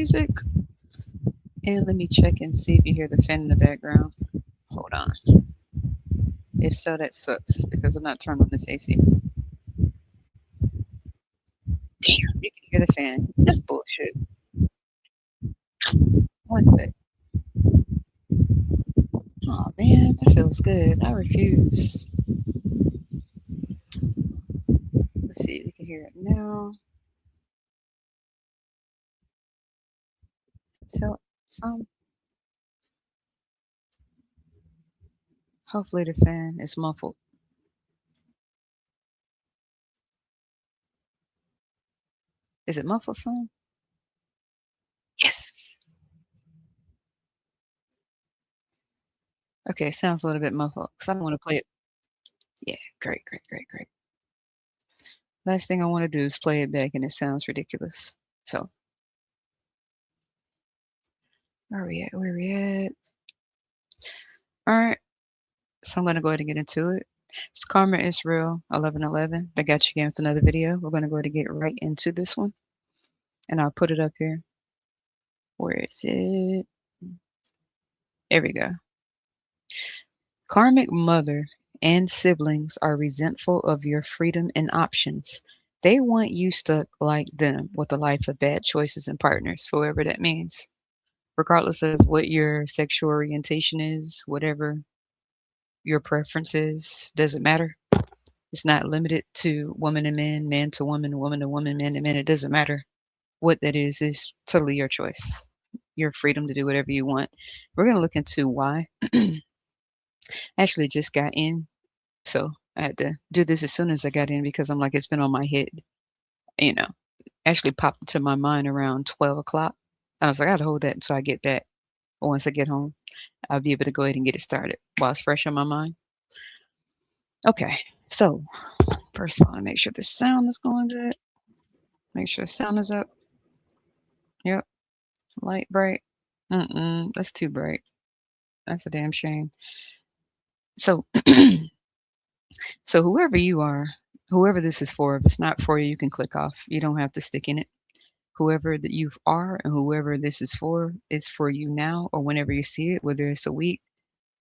music. And let me check and see if you hear the fan in the background. Hold on. If so, that sucks because I'm not turned on this AC. Damn, you can hear the fan. That's bullshit. One sec. Oh man, that feels good. I refuse. Let's see if you can hear it now. Tell some. Hopefully the fan is muffled. Is it muffled some? Yes. Okay, sounds a little bit muffled because I don't want to play it. Yeah, great, great, great, great. Last thing I want to do is play it back and it sounds ridiculous. So, where are we at? Where are we at? All right. So I'm going to go ahead and get into it. It's Karma Israel 1111. I got you again with another video. We're going to go ahead and get right into this one. And I'll put it up here. Where is it? There we go. Karmic mother and siblings are resentful of your freedom and options. They want you stuck like them with a life of bad choices and partners, whoever that means. Regardless of what your sexual orientation is, whatever your preference is, doesn't matter. It's not limited to woman and man to woman to woman, man to man. It doesn't matter what that is totally your choice. Your freedom to do whatever you want. We're going to look into why. Actually, just got in, so I had to do this as soon as I got in because I'm like, it's been on my head, you know. Actually popped into my mind around 12 o'clock. I was like, I gotta hold that until I get back. Or once I get home, I'll be able to go ahead and get it started while it's fresh on my mind. Okay, so first of all, make sure the sound is going good. Make sure the sound is up. Yep, light bright. That's too bright. That's a damn shame. So, so whoever you are, whoever this is for, if it's not for you, you can click off. You don't have to stick in it. Whoever that you are and whoever this is for, it's for you now or whenever you see it, whether it's a week,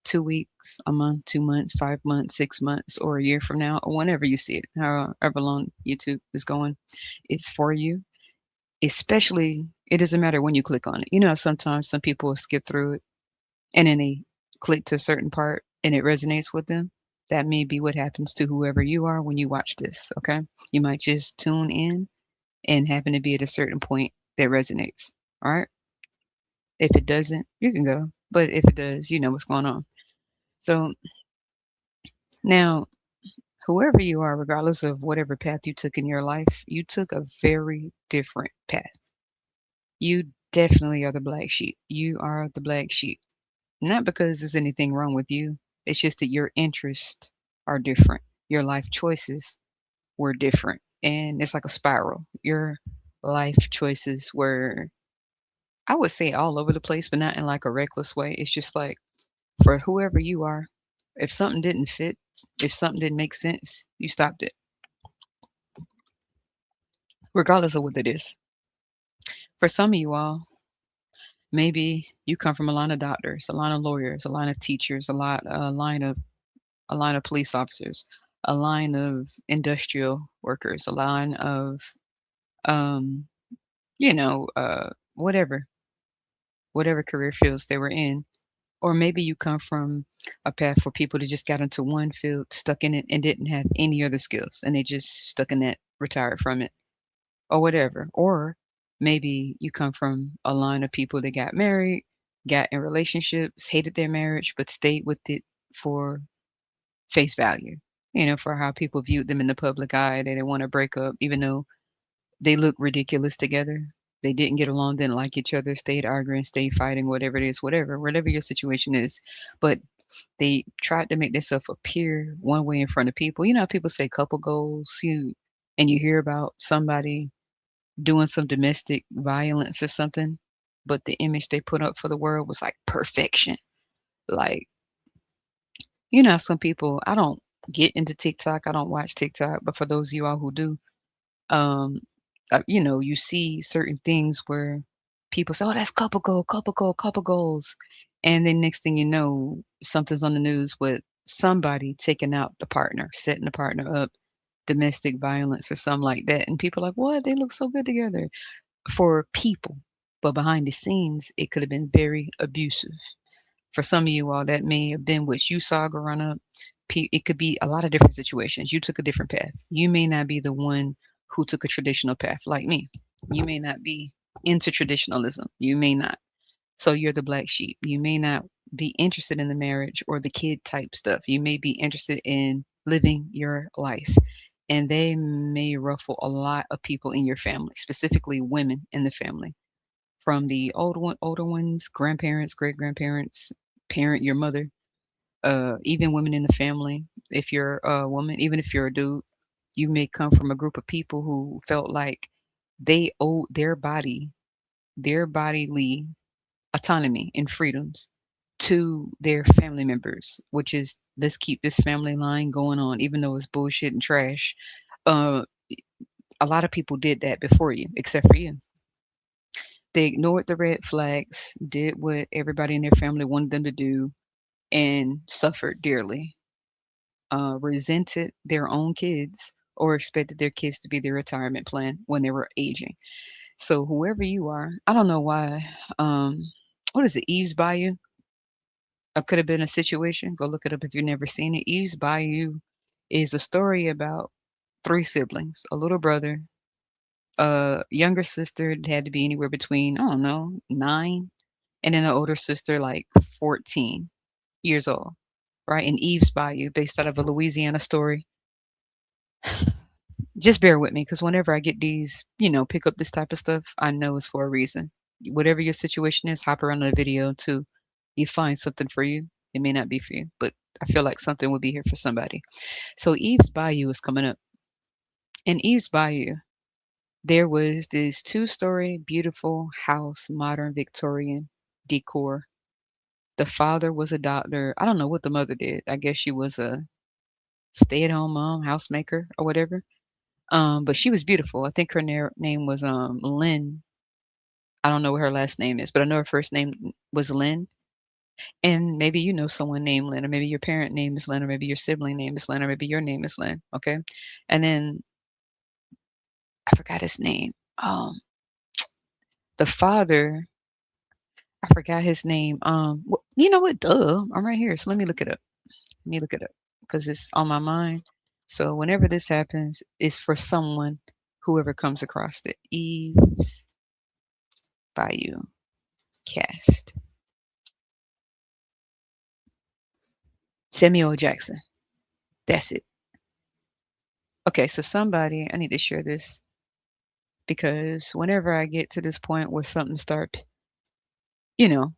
2 weeks, a month, 2 months, 5 months, 6 months, or a year from now, or whenever you see it, however long YouTube is going, it's for you. Especially, it doesn't matter when you click on it. You know, sometimes some people will skip through it and then they click to a certain part and it resonates with them. That may be what happens to whoever you are when you watch this. Okay. You might just tune in and happen to be at a certain point that resonates. All right. If it doesn't, you can go. But if it does, you know what's going on. So now, whoever you are, regardless of whatever path you took in your life, you took a very different path. You definitely are the black sheep. You are the black sheep. Not because there's anything wrong with you. It's just that your interests are different. Your life choices were different. And it's like a spiral. Your life choices were, I would say, all over the place, but not in like a reckless way. It's just like for whoever you are, if something didn't fit, if something didn't make sense, you stopped it, regardless of what it is. For some of you all, maybe you come from a line of doctors, a line of lawyers, a line of teachers, a line of police officers, a line of industrial workers, a line of um, you know, whatever career fields they were in. Or maybe you come from a path for people that just got into one field, stuck in it, and didn't have any other skills, and they just stuck in that, retired from it, or whatever. Or maybe you come from a line of people that got married, got in relationships, hated their marriage, but stayed with it for face value. You know, for how people viewed them in the public eye. They didn't want to break up, even though they looked ridiculous together. They didn't get along, didn't like each other, stayed arguing, stayed fighting, whatever it is, whatever your situation is. But they tried to make themselves appear one way in front of people. You know how people say couple goals, and you hear about somebody doing some domestic violence or something, but the image they put up for the world was like perfection. Like, you know, some people, I don't get into TikTok, I don't watch TikTok, but for those of you all who do, um, you know, you see certain things where people say, "Oh, that's couple goal, couple goal, couple goals," and then next thing you know, something's on the news with somebody taking out the partner, setting the partner up, domestic violence or something like that, and people are like, "What? They look so good together." For people, but behind the scenes, it could have been very abusive. For some of you all, that may have been what you saw growing up. It could be a lot of different situations. You took a different path. You may not be the one who took a traditional path like me. You may not be into traditionalism. You may not. So you're the black sheep. You may not be interested in the marriage or the kid type stuff. You may be interested in living your life. And they may ruffle a lot of people in your family, specifically women in the family, from the older ones, grandparents, great grandparents, parent, your mother, even women in the family. If you're a woman, even if you're a dude, you may come from a group of people who felt like they owed their bodily autonomy and freedoms to their family members, which is let's keep this family line going on, even though it's bullshit and trash. Uh, a lot of people did that before you, except for you. They ignored the red flags, did what everybody in their family wanted them to do, and suffered dearly. Resented their own kids or expected their kids to be their retirement plan when they were aging. So whoever you are, I don't know why. What is it? Eve's Bayou? It could have been a situation. Go look it up if you've never seen it. Eve's Bayou is a story about three siblings, a little brother, a younger sister that had to be anywhere between, I don't know, 9, and then an older sister like 14 years old, right? And Eve's Bayou, based out of a Louisiana story. Just bear with me because whenever I get these, pick up this type of stuff, I know it's for a reason. Whatever your situation is, hop around the video until you find something for you. It may not be for you, but I feel like something will be here for somebody. So Eve's Bayou is coming up. In Eve's Bayou, there was this two-story, beautiful house, modern Victorian decor. The father was a doctor. I don't know what the mother did. I guess she was a stay-at-home mom, housemaker, or whatever. But she was beautiful. I think her name was Lynn. I don't know what her last name is, but I know her first name was Lynn. And maybe you know someone named Lynn, or maybe your parent name is Lynn, or maybe your sibling name is Lynn, or maybe your name is Lynn. Okay. And then I forgot his name. The father, I forgot his name. You know what? Duh, I'm right here. So let me look it up. Let me look it up because it's on my mind. So whenever this happens, it's for someone, whoever comes across it. Eve's Bayou cast. Samuel Jackson. That's it. Okay, so somebody, I need to share this because whenever I get to this point where something starts, you know,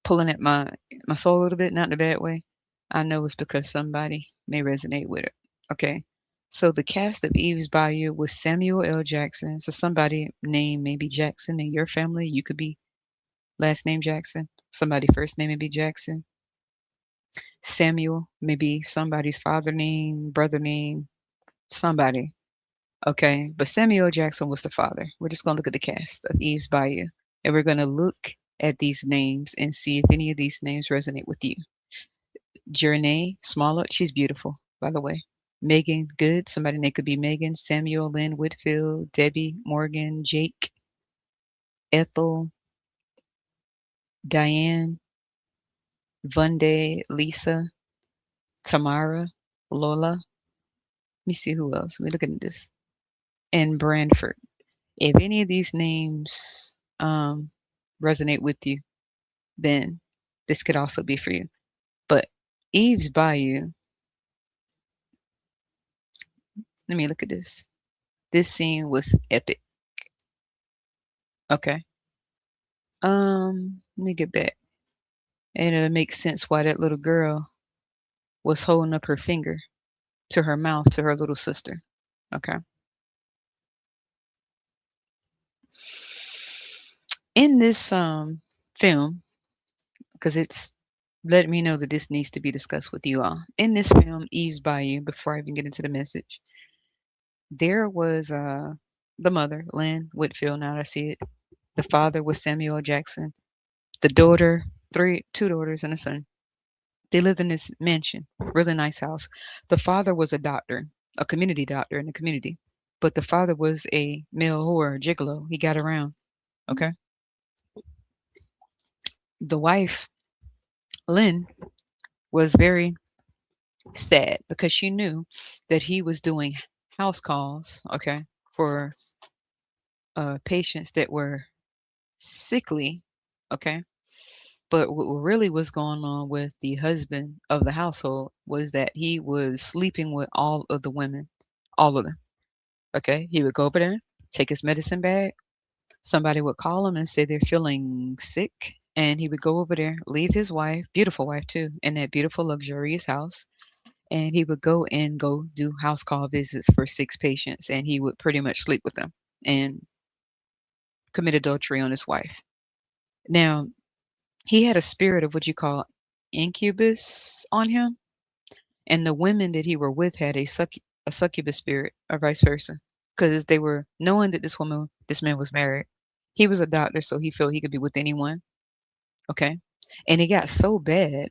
pulling at my soul a little bit, not in a bad way, I know it's because somebody may resonate with it. Okay. So the cast of Eve's Bayou was Samuel L. Jackson. So somebody named maybe Jackson in your family. You could be last name Jackson. Somebody first name may be Jackson. Samuel, maybe somebody's father name, brother name, somebody. Okay. But Samuel Jackson was the father. We're just gonna look at the cast of Eve's Bayou. And we're gonna look at these names and see if any of these names resonate with you. Journey Smollett, she's beautiful, by the way. Megan Good, somebody name could be Megan, Samuel Lynn Whitfield, Debbie Morgan, Jake, Ethel, Diane, Vunde, Lisa, Tamara, Lola. Let me see who else. Let me look at this. And Branford. If any of these names resonate with you, then this could also be for you. But Eve's Bayou, let me look at this. This scene was epic. Okay. Let me get back. And it'll make sense why that little girl was holding up her finger to her mouth to her little sister. Okay. In this film, because it's let me know that this needs to be discussed with you all. In this film, Eve's Bayou, before I even get into the message, there was the mother, Lynn Whitfield, now that I see it. The father was Samuel L. Jackson. The daughter, two daughters and a son. They lived in this mansion, really nice house. The father was a doctor, a community doctor in the community, but the father was a male whore, gigolo. He got around. Okay. The wife, Lynn, was very sad because she knew that he was doing house calls, okay, for patients that were sickly, okay. But what really was going on with the husband of the household was that he was sleeping with all of the women, all of them. Okay, he would go over there, take his medicine bag. Somebody would call him and say they're feeling sick, and he would go over there, leave his wife, beautiful wife too, in that beautiful luxurious house, and he would go do house call visits for 6 patients, and he would pretty much sleep with them and commit adultery on his wife. Now, he had a spirit of what you call incubus on him, and the women that he were with had a succubus spirit, or vice versa, because they were knowing that this man was married. He was a doctor, so he felt he could be with anyone. Okay, and it got so bad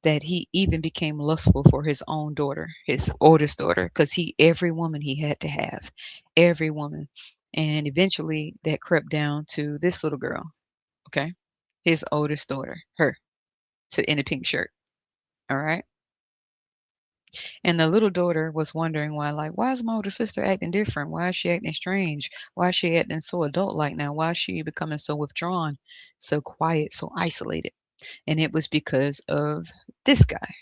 that he even became lustful for his own daughter, his oldest daughter, because every woman he had to have, every woman, and eventually that crept down to this little girl. Okay, his oldest daughter, her, in a pink shirt. All right. And the little daughter was wondering why, like, why is my older sister acting different? Why is she acting strange? Why is she acting so adult like now? Why is she becoming so withdrawn, so quiet, so isolated? And it was because of this guy,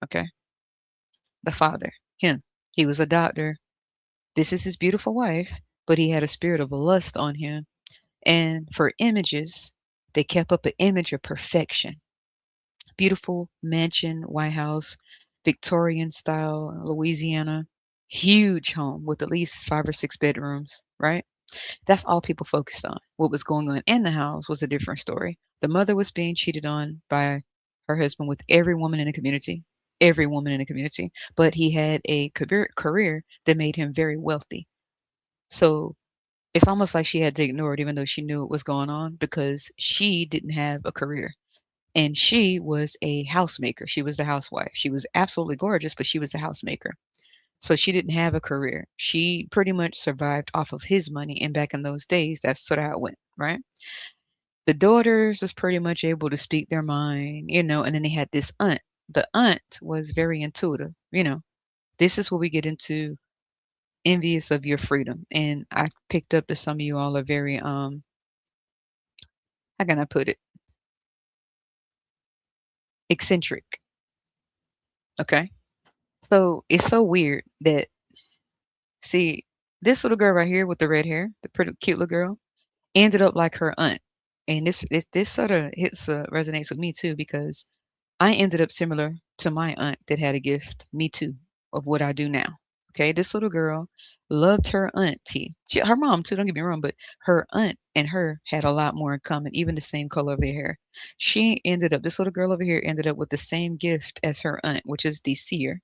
okay? The father, him. He was a doctor. This is his beautiful wife, but he had a spirit of lust on him. And for images, they kept up an image of perfection. Beautiful mansion, White House, Victorian style, Louisiana, huge home with at least 5 or 6 bedrooms, right? That's all people focused on. What was going on in the house was a different story. The mother was being cheated on by her husband with every woman in the community, but he had a career that made him very wealthy. So it's almost like she had to ignore it, even though she knew what was going on, because she didn't have a career. And she was a housemaker. She was the housewife. She was absolutely gorgeous, but she was a housemaker. So she didn't have a career. She pretty much survived off of his money. And back in those days, that's sort of how it went, right? The daughters was pretty much able to speak their mind, and then they had this aunt. The aunt was very intuitive. This is where we get into envious of your freedom. And I picked up that some of you all are very, how can I put it? Eccentric. Okay. So it's so weird that, see, this little girl right here with the red hair, the pretty cute little girl, ended up like her aunt. And this sort of resonates with me too, because I ended up similar to my aunt that had a gift, me too, of what I do now. Okay, this little girl loved her auntie. Her mom too, don't get me wrong, but her aunt and her had a lot more in common, even the same color of their hair. This little girl over here ended up with the same gift as her aunt, which is the seer,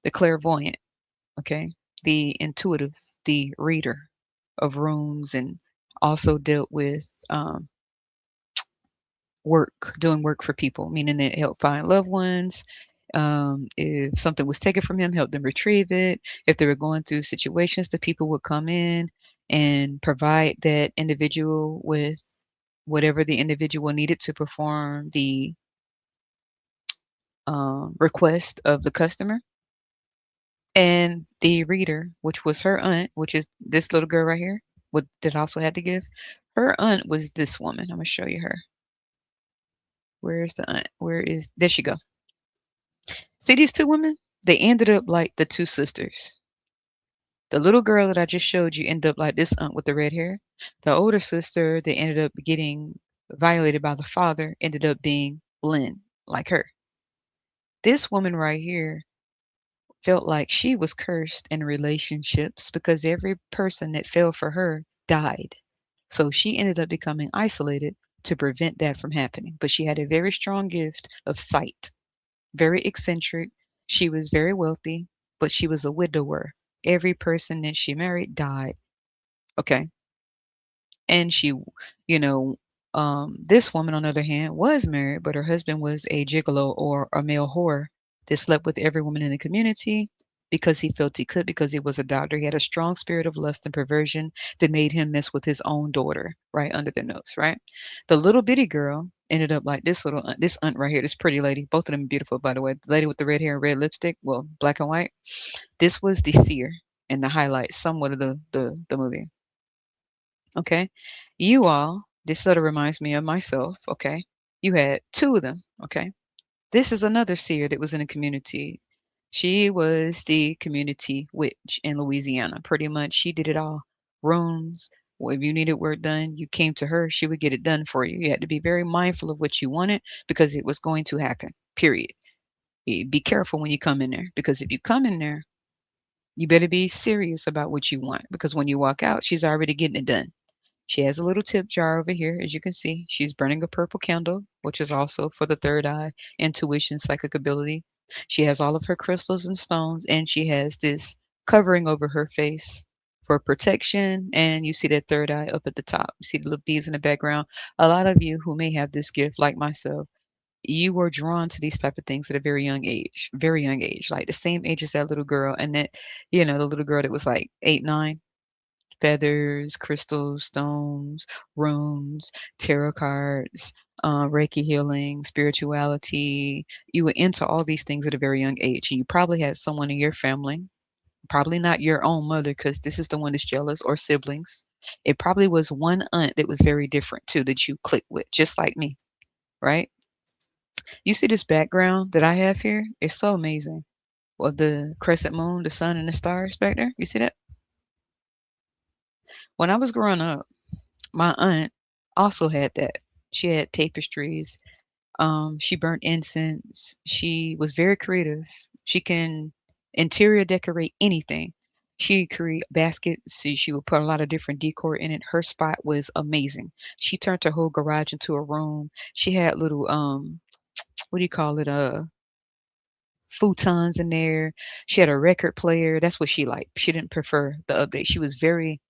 the clairvoyant, okay, the intuitive, the reader of runes, and also dealt with doing work for people, meaning that it helped find loved ones. If something was taken from him, help them retrieve it. If they were going through situations, the people would come in and provide that individual with whatever the individual needed to perform the request of the customer. And the reader, which was her aunt, which is this little girl right here, what that also had to give. Her aunt was this woman. I'm gonna show you her. Where is the aunt? There she go. See these two women? They ended up like the two sisters. The little girl that I just showed you ended up like this aunt with the red hair. The older sister that ended up getting violated by the father ended up being Lynn, like her. This woman right here felt like she was cursed in relationships because every person that fell for her died. So she ended up becoming isolated to prevent that from happening. But she had a very strong gift of sight, very eccentric. She was very wealthy, but she was a widower. Every person that she married died. Okay. And you know, this woman, on the other hand, was married, but her husband was a gigolo or a male whore that slept with every woman in the community because he felt he could, because he was a doctor. He had a strong spirit of lust and perversion that made him mess with his own daughter right under their nose, right? The little bitty girl ended up like this aunt right here, this pretty lady. Both of them beautiful, by the way. The lady with the red hair and red lipstick, well, black and white. This was the seer and the highlight somewhat of the movie. Okay. You all, this sort of reminds me of myself. Okay. You had two of them. Okay. This is another seer that was in the community. She was the community witch in Louisiana. Pretty much, she did it all. Rooms. Well, if you needed work done, you came to her. She would get it done for you. You had to be very mindful of what you wanted because it was going to happen. Period. Be careful when you come in there because if you come in there, you better be serious about what you want because when you walk out, she's already getting it done. She has a little tip jar over here, as you can see. She's burning a purple candle, which is also for the third eye, intuition, psychic ability. She has all of her crystals and stones, and she has this covering over her face for protection. And you see that third eye up at the top. You see the little beads in the background. A lot of you who may have this gift, like myself, you were drawn to these type of things at a very young age, like the same age as that little girl. And that, the little girl that was like 8, 9, feathers, crystals, stones, runes, tarot cards, Reiki healing, spirituality. You were into all these things at a very young age. And you probably had someone in your family, probably not your own mother, because this is the one that's jealous, or siblings. It probably was one aunt that was very different too, that you clicked with, just like me, right? You see this background that I have here? It's so amazing. Well, the crescent moon, the sun, and the stars back there. You see that? When I was growing up, my aunt also had that. She had tapestries. She burnt incense. She was very creative. She can interior decorate anything. She create baskets. She would put a lot of different decor in it. Her spot was amazing. She turned her whole garage into a room. She had little what do you call it? Futons in there. She had a record player. That's what she liked. She didn't prefer the update. She was very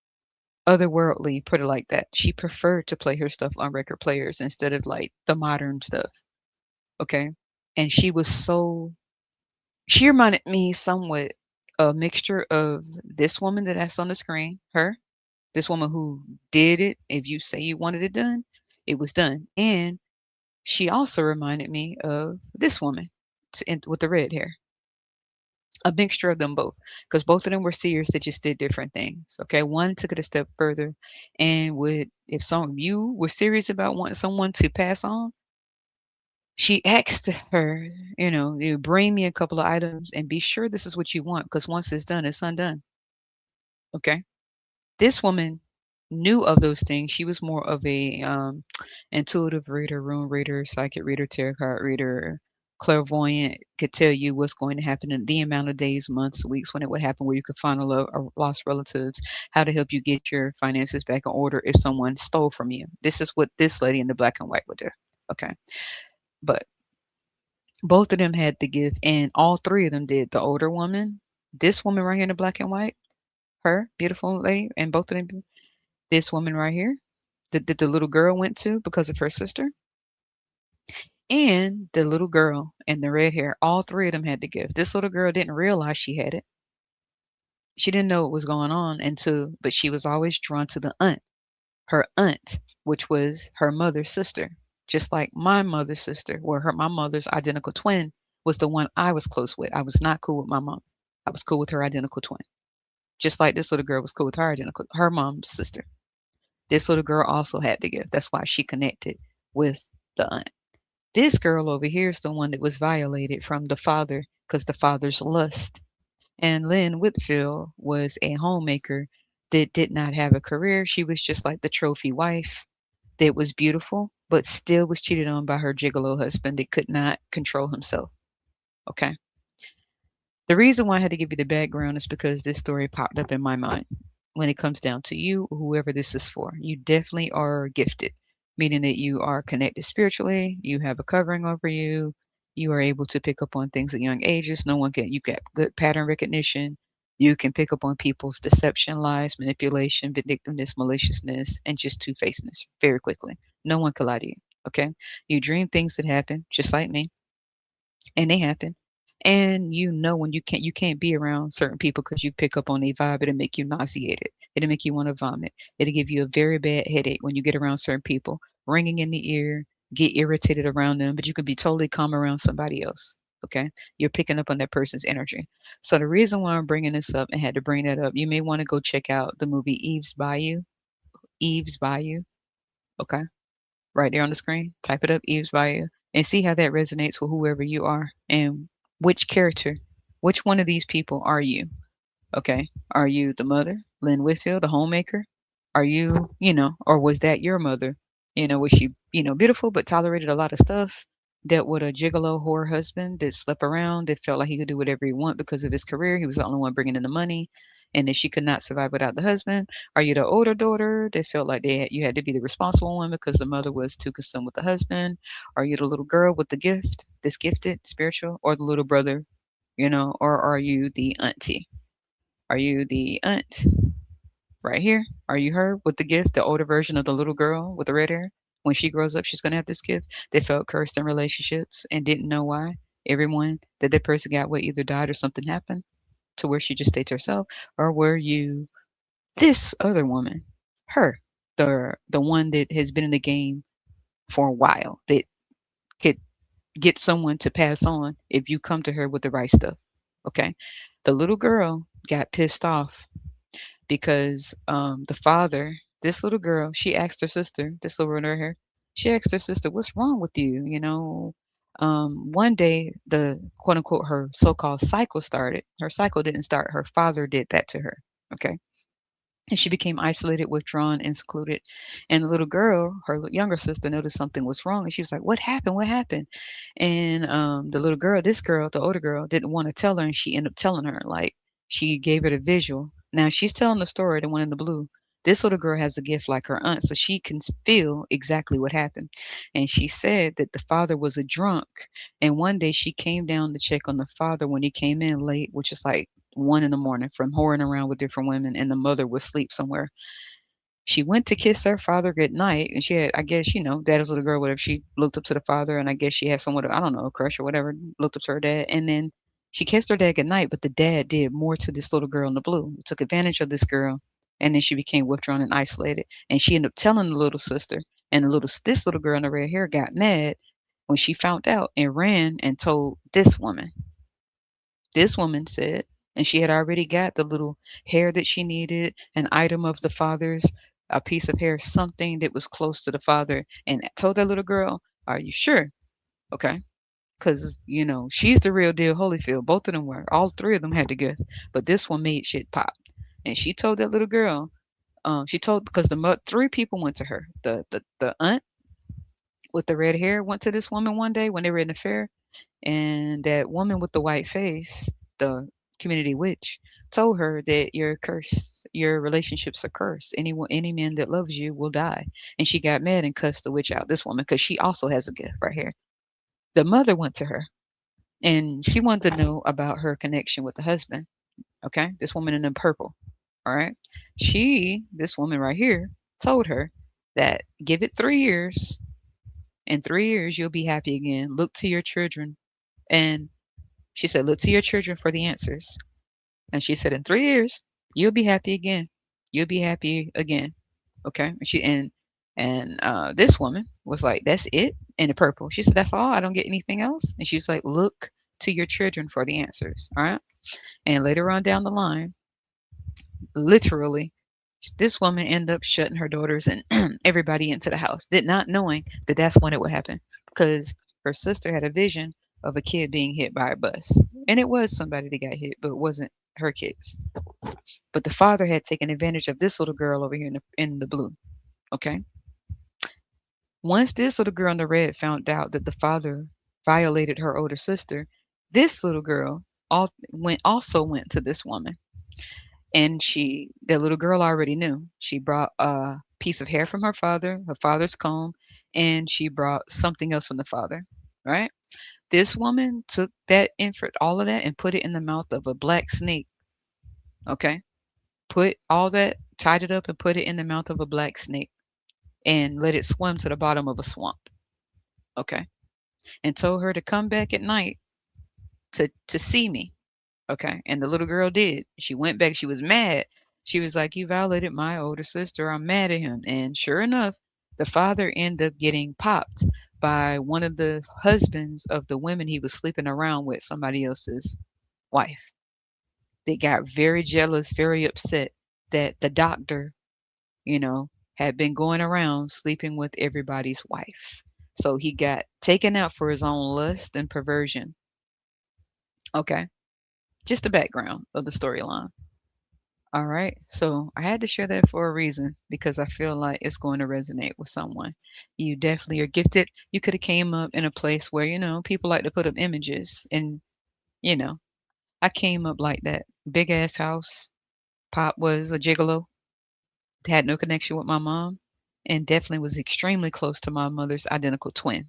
otherworldly, put it like that. She preferred to play her stuff on record players instead of like the modern stuff. Okay. And she reminded me somewhat a mixture of this woman that's on the screen, her, this woman who did it. If you say you wanted it done, it was done. And she also reminded me of this woman with the red hair. A mixture of them both, because both of them were seers that just did different things. Okay, one took it a step further, and would if some of you were serious about wanting someone to pass on, she asked her, you bring me a couple of items and be sure this is what you want, because once it's done, it's undone. Okay, this woman knew of those things. She was more of a intuitive reader, rune reader, psychic reader, tarot card reader, clairvoyant. Could tell you what's going to happen in the amount of days, months, weeks when it would happen, where you could find lost relatives, how to help you get your finances back in order if someone stole from you. This is what this lady in the black and white would do. Okay, but both of them had the gift, and all three of them did. The older woman, this woman right here in the black and white, her beautiful lady, and both of them, this woman right here that the little girl went to because of her sister, and the little girl in the red hair. All three of them had the gift. This little girl didn't realize she had it. She didn't know what was going on but she was always drawn to the aunt, her aunt, which was her mother's sister, just like my mother's sister, where my mother's identical twin was the one I was close with. I was not cool with my mom. I was cool with her identical twin, just like this little girl was cool with her mom's sister. This little girl also had the gift. That's why she connected with the aunt. This girl over here is the one that was violated from the father because the father's lust. And Lynn Whitfield was a homemaker that did not have a career. She was just like the trophy wife that was beautiful, but still was cheated on by her gigolo husband that could not control himself. Okay. The reason why I had to give you the background is because this story popped up in my mind. When it comes down to you, whoever this is for, you definitely are gifted, meaning that you are connected spiritually, you have a covering over you, you are able to pick up on things at young ages. No one can, you get good pattern recognition. You can pick up on people's deception, lies, manipulation, vindictiveness, maliciousness, and just two-facedness very quickly. No one can lie to you. Okay. You dream things that happen, just like me, and they happen. And you know when you can't be around certain people because you pick up on their vibe. It'll make you nauseated. It'll make you want to vomit. It'll give you a very bad headache when you get around certain people, ringing in the ear, get irritated around them, but you could be totally calm around somebody else. Okay, you're picking up on that person's energy. So the reason why I'm bringing this up and had to bring that up, you may want to go check out the movie Eve's Bayou. Eve's Bayou. Okay, right there on the screen. Type it up, Eve's Bayou, and see how that resonates with whoever you are and which character, which one of these people are you? Okay. Are you the mother, Lynn Whitfield, the homemaker? Are you, or was that your mother? Was she, beautiful but tolerated a lot of stuff? Dealt with a gigolo whore husband that slept around, that felt like he could do whatever he want because of his career. He was the only one bringing in the money, and that she could not survive without the husband. Are you the older daughter that felt like you had to be the responsible one because the mother was too consumed with the husband? Are you the little girl with the gift, this gifted, spiritual, or the little brother, or are you the auntie? Are you the aunt right here? Are you her with the gift, the older version of the little girl with the red hair? When she grows up, she's going to have this gift. They felt cursed in relationships and didn't know why. Everyone that that person got with either died or something happened to where she just stayed to herself. Or were you this other woman, her, the one that has been in the game for a while, that could get someone to pass on if you come to her with the right stuff? Okay. The little girl got pissed off because the father, this little girl, she asked her sister, this little one right here, she asked her sister, "What's wrong with you?" One day the quote unquote her so-called cycle started. Her cycle didn't start. Her father did that to her. Okay. And she became isolated, withdrawn, and secluded. And the little girl, her younger sister, noticed something was wrong, and she was like, "What happened? What happened?" And the little girl, this girl, the older girl, didn't want to tell her, and she ended up telling her. Like she gave her the visual. Now she's telling the story, the one in the blue. This little girl has a gift like her aunt, so she can feel exactly what happened. And she said that the father was a drunk, and one day she came down to check on the father when he came in late, which is like 1 in the morning, from whoring around with different women, and the mother was asleep somewhere. She went to kiss her father goodnight, and she had, I guess, daddy's little girl, whatever. She looked up to the father, and I guess she had somewhat of, I don't know, a crush or whatever, looked up to her dad. And then she kissed her dad goodnight, but the dad did more to this little girl in the blue, took advantage of this girl, and then she became withdrawn and isolated. And she ended up telling the little sister, and this little girl in the red hair got mad when she found out and ran and told this woman. This woman said, and she had already got the little hair that she needed, an item of the father's, a piece of hair, something that was close to the father, and told that little girl, "Are you sure?" Okay. Because, she's the real deal Holyfield. Both of them were. All three of them had the gift. But this one made shit pop. And she told that little girl, because three people went to her. The aunt with the red hair went to this woman one day when they were in the fair, and that woman with the white face, the community witch, told her that you're cursed. Your relationships are cursed. Any man that loves you will die. And she got mad and cussed the witch out, this woman, because she also has a gift right here. The mother went to her and she wanted to know about her connection with the husband. Okay. This woman in the purple. All right. This woman right here, told her that give it 3 years. In 3 years, you'll be happy again. Look to your children. And she said, "Look to your children for the answers." And she said, "In 3 years, you'll be happy again. You'll be happy again." Okay. And this woman was like, "That's it?" In the purple. She said, "That's all? I don't get anything else?" And she's like, "Look to your children for the answers." All right. And later on down the line, literally, this woman ended up shutting her daughters and everybody into the house, did not knowing that that's when it would happen, because her sister had a vision of a kid being hit by a bus. And it was somebody that got hit, but it wasn't her kids. But the father had taken advantage of this little girl over here in the blue. Okay. Once this little girl in the red found out that the father violated her older sister, this little girl also went to this woman. And the little girl already knew. She brought a piece of hair from her father's comb, and she brought something else from the father, right? This woman took that infant, all of that, and put it in the mouth of a black snake. Okay. Put all that, tied it up and put it in the mouth of a black snake and let it swim to the bottom of a swamp. Okay. And told her to come back at night to see me. Okay. And the little girl did. She went back. She was mad. She was like, "You violated my older sister. I'm mad at him." And sure enough, the father ended up getting popped by one of the husbands of the women he was sleeping around with, somebody else's wife. They got very jealous, very upset that the doctor, you know, had been going around sleeping with everybody's wife. So he got taken out for his own lust and perversion. Okay. Just the background of the storyline. All right. So I had to share that for a reason because I feel like it's going to resonate with someone. You definitely are gifted. You could have came up in a place where, people like to put up images and, you know, I came up like that. Big ass house. Pop was a gigolo. Had no connection with my mom and definitely was extremely close to my mother's identical twin.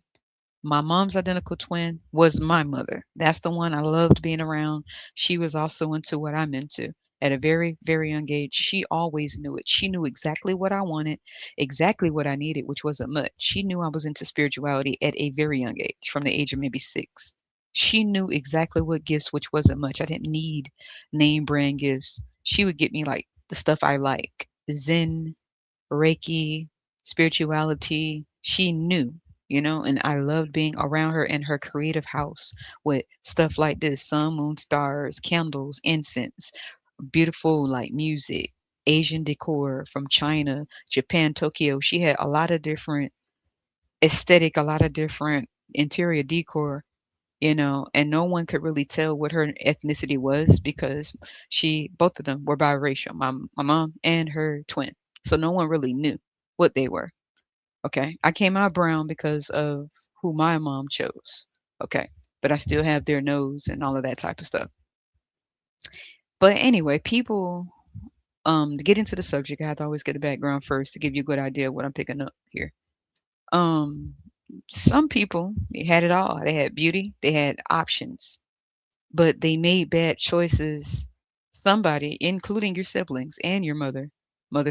My mom's identical twin was my mother. That's the one I loved being around. She was also into what I'm into. At a very, very young age, she always knew it. She knew exactly what I wanted, exactly what I needed, which wasn't much. She knew I was into spirituality at a very young age, from the age of maybe 6. She knew exactly what gifts, which wasn't much. I didn't need name brand gifts. She would get me like the stuff I like. Zen, Reiki, spirituality. She knew, and I loved being around her in her creative house with stuff like this: sun, moon, stars, candles, incense, beautiful like music, Asian decor from China, Japan, Tokyo. She had a lot of different aesthetic, a lot of different interior decor, and no one could really tell what her ethnicity was because both of them were biracial, my mom and her twin. So no one really knew what they were. Okay. I came out brown because of who my mom chose. Okay. But I still have their nose and all of that type of stuff. But anyway, people, to get into the subject, I have to always get a background first to give you a good idea of what I'm picking up here. Um, some people, they had it all. They had beauty, they had options, but they made bad choices. Somebody, including your siblings and your mother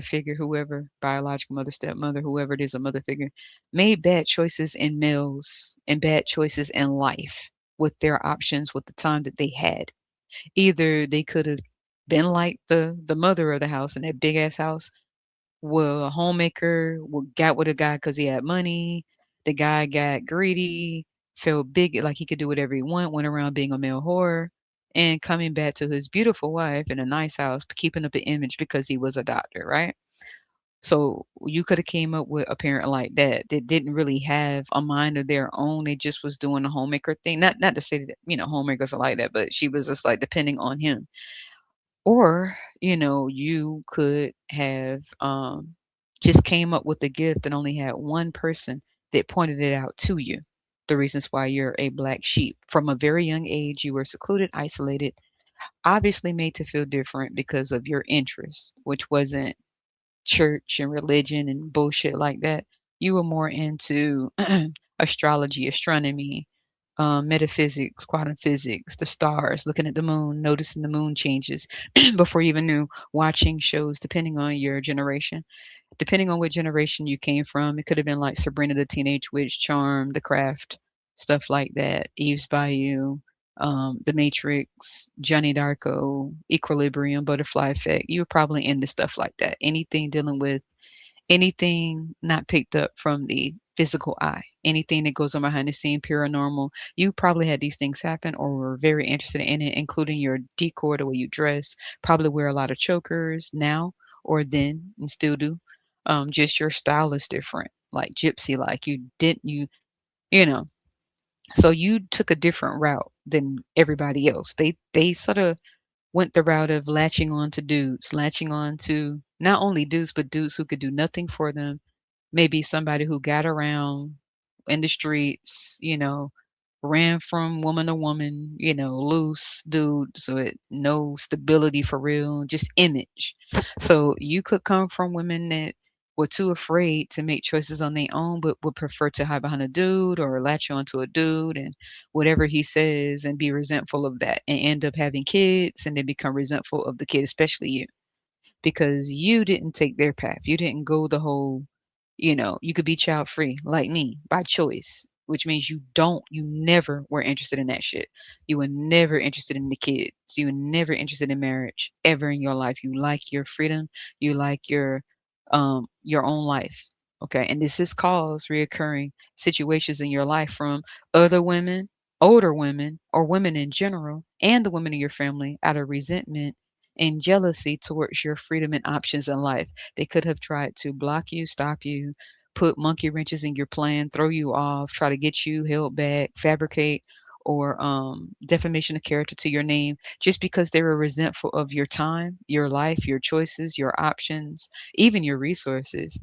figure, whoever, biological mother, stepmother, whoever it is, a mother figure, made bad choices in males and bad choices in life with their options with the time that they had. Either they could have been like the mother of the house in that big ass house, well, a homemaker got with a guy because he had money. The guy got greedy, felt big, like he could do whatever he want, went around being a male whore, and coming back to his beautiful wife in a nice house, keeping up the image because he was a doctor, right? So you could have came up with a parent like that that didn't really have a mind of their own. They just was doing the homemaker thing. Not to say that homemakers are like that, but she was just like depending on him. Or, you could have just came up with a gift and only had one person that pointed it out to you. The reasons why you're a black sheep. From a very young age, you were secluded, isolated, obviously made to feel different because of your interests, which wasn't church and religion and bullshit like that. You were more into astrology, astronomy, metaphysics, quantum physics, the stars, looking at the moon, noticing the moon changes before you even knew, watching shows, depending on your generation. Depending on what generation you came from, it could have been like Sabrina the Teenage Witch, Charm, The Craft, stuff like that, Eve's Bayou, The Matrix, Johnny Darko, Equilibrium, Butterfly Effect. You were probably into stuff like that. Anything dealing with anything not picked up from the physical eye, anything that goes on behind the scene, paranormal, you probably had these things happen or were very interested in it, including your decor, the way you dress, probably wear a lot of chokers now or then and still do. Just your style is different, like gypsy, like you didn't, you know, so you took a different route than everybody else. They sort of went the route of latching on to dudes, latching on to not only dudes, but dudes who could do nothing for them. Maybe somebody who got around in the streets, ran from woman to woman, loose dudes with no stability for real, just image. So you could come from women that were too afraid to make choices on their own, but would prefer to hide behind a dude or latch onto a dude and whatever he says and be resentful of that and end up having kids and then become resentful of the kid, especially you, because you didn't take their path. You didn't go the whole, you could be child free like me by choice, which means you never were interested in that shit. You were never interested in the kids. You were never interested in marriage ever in your life. You like your freedom. You like your own life. Okay. And this has caused reoccurring situations in your life from other women, older women, or women in general, and the women in your family out of resentment and jealousy towards your freedom and options in life. They could have tried to block you, stop you, put monkey wrenches in your plan, throw you off, try to get you held back, fabricate or defamation of character to your name just because they were resentful of your time, your life, your choices, your options, even your resources.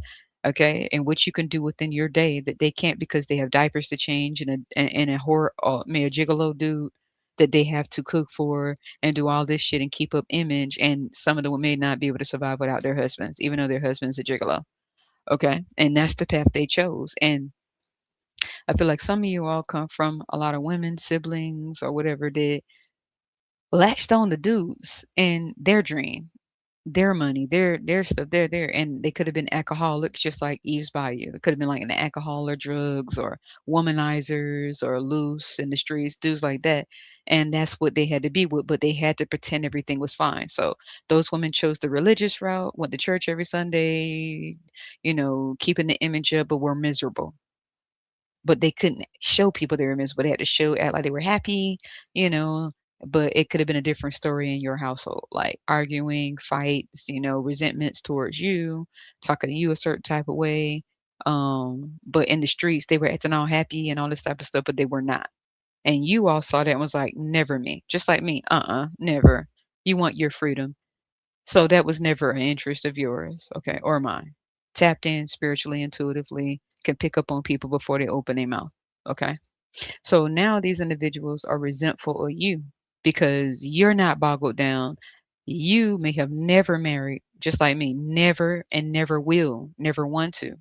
Okay, and what you can do within your day that they can't because they have diapers to change and a horror, may a gigolo dude that they have to cook for and do all this shit and keep up image. And some of them may not be able to survive without their husbands, even though their husband's a gigolo. Okay. And that's the path they chose. And I feel like some of you all come from a lot of women, siblings, or whatever that latched on the dudes and their dream, their money, their stuff, their and they could have been alcoholics just like Eve's Bayou. It could have been like an alcohol or drugs or womanizers or loose in the streets, dudes like that. And that's what they had to be with, but they had to pretend everything was fine. So those women chose the religious route, went to church every Sunday, keeping the image up, but were miserable. But they couldn't show people they were miserable. They had to act like they were happy, you know, but it could have been a different story in your household, like arguing, fights, resentments towards you, talking to you a certain type of way. But in the streets, they were acting all happy and all this type of stuff, but they were not. And you all saw that and was like, never me. Just like me. Never. You want your freedom. So that was never an interest of yours, okay, or mine. Tapped in spiritually, intuitively, can pick up on people before they open their mouth, okay? So now these individuals are resentful of you because you're not boggled down. You may have never married, just like me, never and never will, never want to.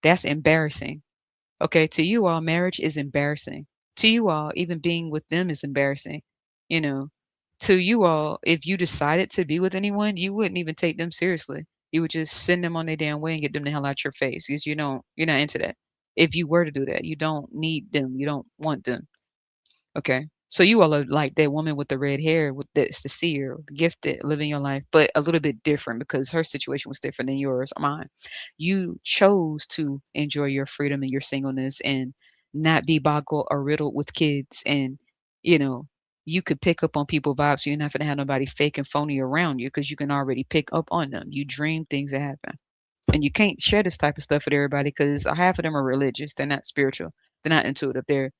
That's embarrassing. Okay, to you all, marriage is embarrassing. To you all, even being with them is embarrassing. You know, to you all, if you decided to be with anyone, you wouldn't even take them seriously. You would just send them on their damn way and get them the hell out your face because you're not into that. If you were to do that, you don't need them. You don't want them. Okay. So you all are like that woman with the red hair with that's the seer, gifted, living your life, but a little bit different because her situation was different than yours or mine. You chose to enjoy your freedom and your singleness and not be boggled or riddled with kids. And, you know, you could pick up on people vibes. So you're not going to have nobody fake and phony around you because you can already pick up on them. You dream things that happen. And you can't share this type of stuff with everybody because half of them are religious. They're not spiritual. They're not intuitive. They're,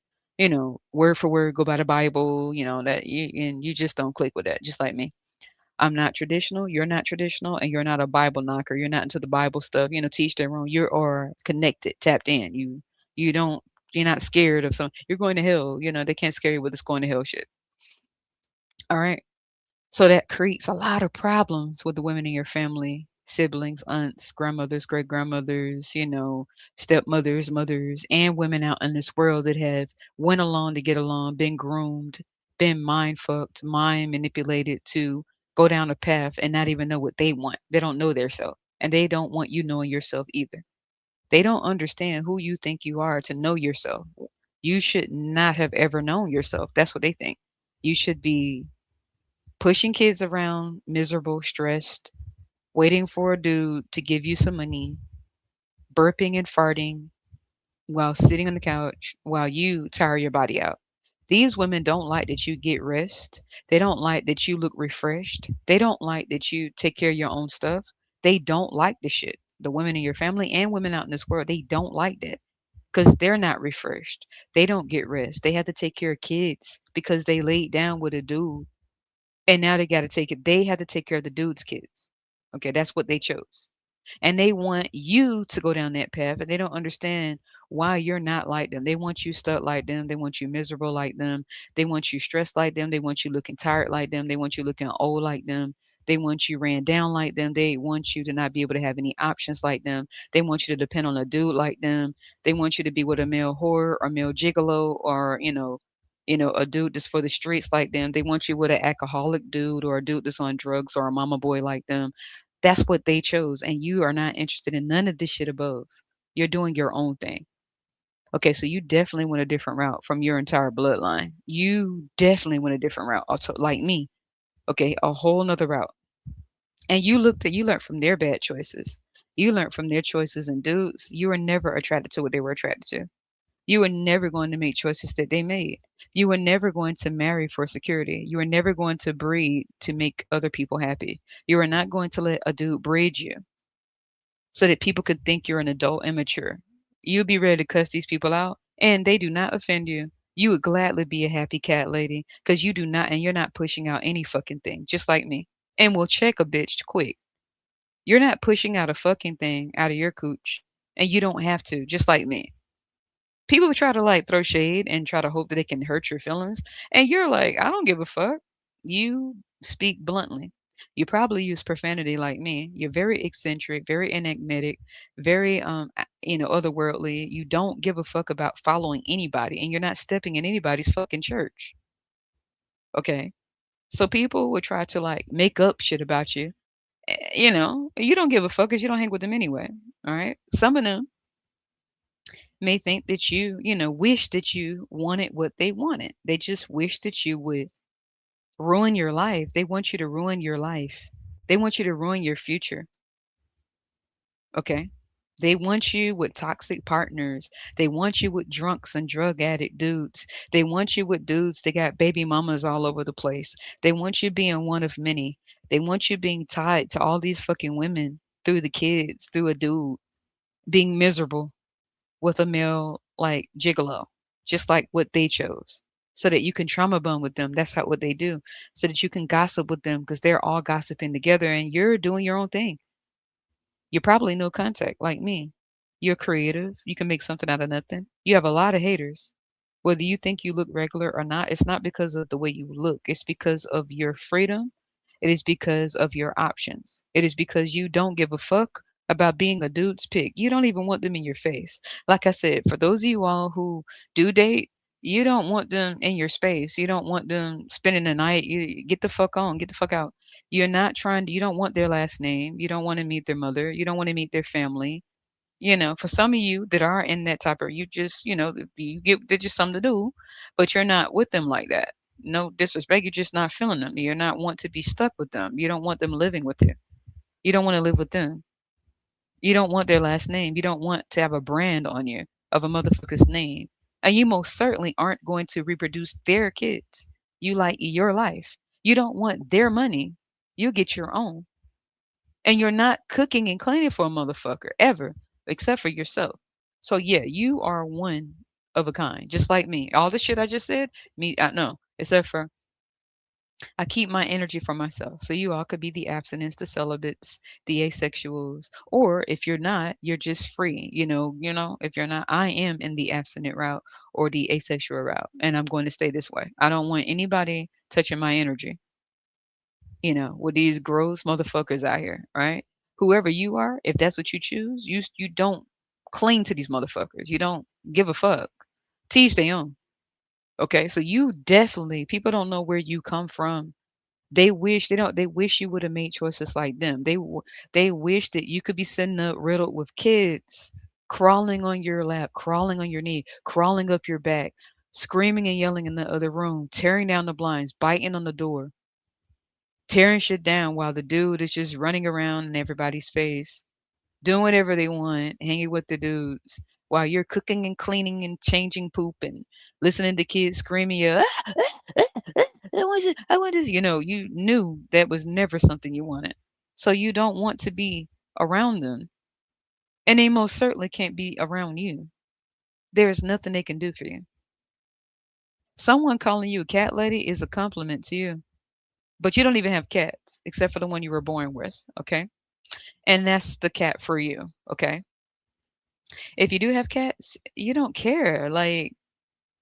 word for word, go by the Bible, and you just don't click with that, just like me. I'm not traditional, you're not traditional, and you're not a Bible knocker. You're not into the Bible stuff, teach their own. You are connected, tapped in. You don't you're not scared of some you're going to hell, they can't scare you with this going to hell shit. All right. So that creates a lot of problems with the women in your family, siblings, aunts, grandmothers, great grandmothers, stepmothers, mothers, and women out in this world that have went along to get along, been groomed, been mind fucked, mind manipulated to go down a path and not even know what they want. They don't know their self. And they don't want you knowing yourself either. They don't understand who you think you are to know yourself. You should not have ever known yourself. That's what they think. You should be pushing kids around, miserable, stressed, waiting for a dude to give you some money, burping and farting while sitting on the couch while you tire your body out. These women don't like that you get rest. They don't like that you look refreshed. They don't like that you take care of your own stuff. They don't like the shit. The women in your family and women out in this world, they don't like that because they're not refreshed. They don't get rest. They have to take care of kids because they laid down with a dude and now they gotta take it they had to take care of the dude's kids. Okay, that's what they chose. And they want you to go down that path, and they don't understand why you're not like them. They want you stuck like them. They want you miserable like them. They want you stressed like them. They want you looking tired like them. They want you looking old like them. They want you ran down like them. They want you to not be able to have any options like them. They want you to depend on a dude like them. They want you to be with a male whore or male gigolo or, a dude that's for the streets like them. They want you with an alcoholic dude or a dude that's on drugs or a mama boy like them. That's what they chose. And you are not interested in none of this shit above. You're doing your own thing. Okay, so you definitely went a different route from your entire bloodline. You definitely went a different route, like me. Okay, a whole nother route. And you learned from their bad choices. You learned from their choices and dudes. You were never attracted to what they were attracted to. You were never going to make choices that they made. You were never going to marry for security. You were never going to breed to make other people happy. You were not going to let a dude breed you so that people could think you're an adult immature. You'd be ready to cuss these people out, and they do not offend you. You would gladly be a happy cat lady because you do not, and you're not pushing out any fucking thing, just like me. And we'll check a bitch quick. You're not pushing out a fucking thing out of your cooch, and you don't have to, just like me. People try to like throw shade and try to hope that they can hurt your feelings, and you're like, I don't give a fuck. You speak bluntly. You probably use profanity like me. You're very eccentric, very enigmatic, very otherworldly. You don't give a fuck about following anybody, and you're not stepping in anybody's fucking church. Okay, so people would try to like make up shit about you. You don't give a fuck because you don't hang with them anyway. All right, some of them may think that wish that you wanted what they wanted. They just wish that you would ruin your life. They want you to ruin your life. They want you to ruin your future. Okay. They want you with toxic partners. They want you with drunks and drug addict dudes. They want you with dudes that got baby mamas all over the place. They want you being one of many. They want you being tied to all these fucking women through the kids, through a dude, being miserable with a male like gigolo, just like what they chose. So that you can trauma bond with them. That's how what they do. So that you can gossip with them because they're all gossiping together and you're doing your own thing. You're probably no contact like me. You're creative. You can make something out of nothing. You have a lot of haters. Whether you think you look regular or not, it's not because of the way you look. It's because of your freedom. It is because of your options. It is because you don't give a fuck about being a dude's pick. You don't even want them in your face. Like I said, for those of you all who do date, you don't want them in your space. You don't want them spending the night. You get the fuck on, get the fuck out. You're not trying to, you don't want their last name. You don't want to meet their mother. You don't want to meet their family. For some of you that are in that type of, you just, you get, they're just something to do, but you're not with them like that. No disrespect. You're just not feeling them. You're not want to be stuck with them. You don't want them living with you. You don't want to live with them. You don't want their last name. You don't want to have a brand on you of a motherfucker's name. And you most certainly aren't going to reproduce their kids. You like your life. You don't want their money. You get your own. And you're not cooking and cleaning for a motherfucker ever, except for yourself. So yeah, you are one of a kind, just like me. All the shit I just said, me, I know, except for I keep my energy for myself. So you all could be the abstinence, the celibates, the asexuals, or if you're not, you're just free. If you're not, I am in the abstinent route or the asexual route, and I'm going to stay this way. I don't want anybody touching my energy. With these gross motherfuckers out here, right? Whoever you are, if that's what you choose, you don't cling to these motherfuckers. You don't give a fuck. Teach their own. Okay, so you definitely people don't know where you come from. They wish you would have made choices like them. They wish that you could be sitting up riddled with kids, crawling on your lap, crawling on your knee, crawling up your back, screaming and yelling in the other room, tearing down the blinds, biting on the door, tearing shit down while the dude is just running around in everybody's face, doing whatever they want, hanging with the dudes while you're cooking and cleaning and changing poop and listening to kids screaming, I want this. You knew that was never something you wanted. So you don't want to be around them. And they most certainly can't be around you. There's nothing they can do for you. Someone calling you a cat lady is a compliment to you. But you don't even have cats, except for the one you were born with, okay? And that's the cat for you, okay? If you do have cats, you don't care. Like,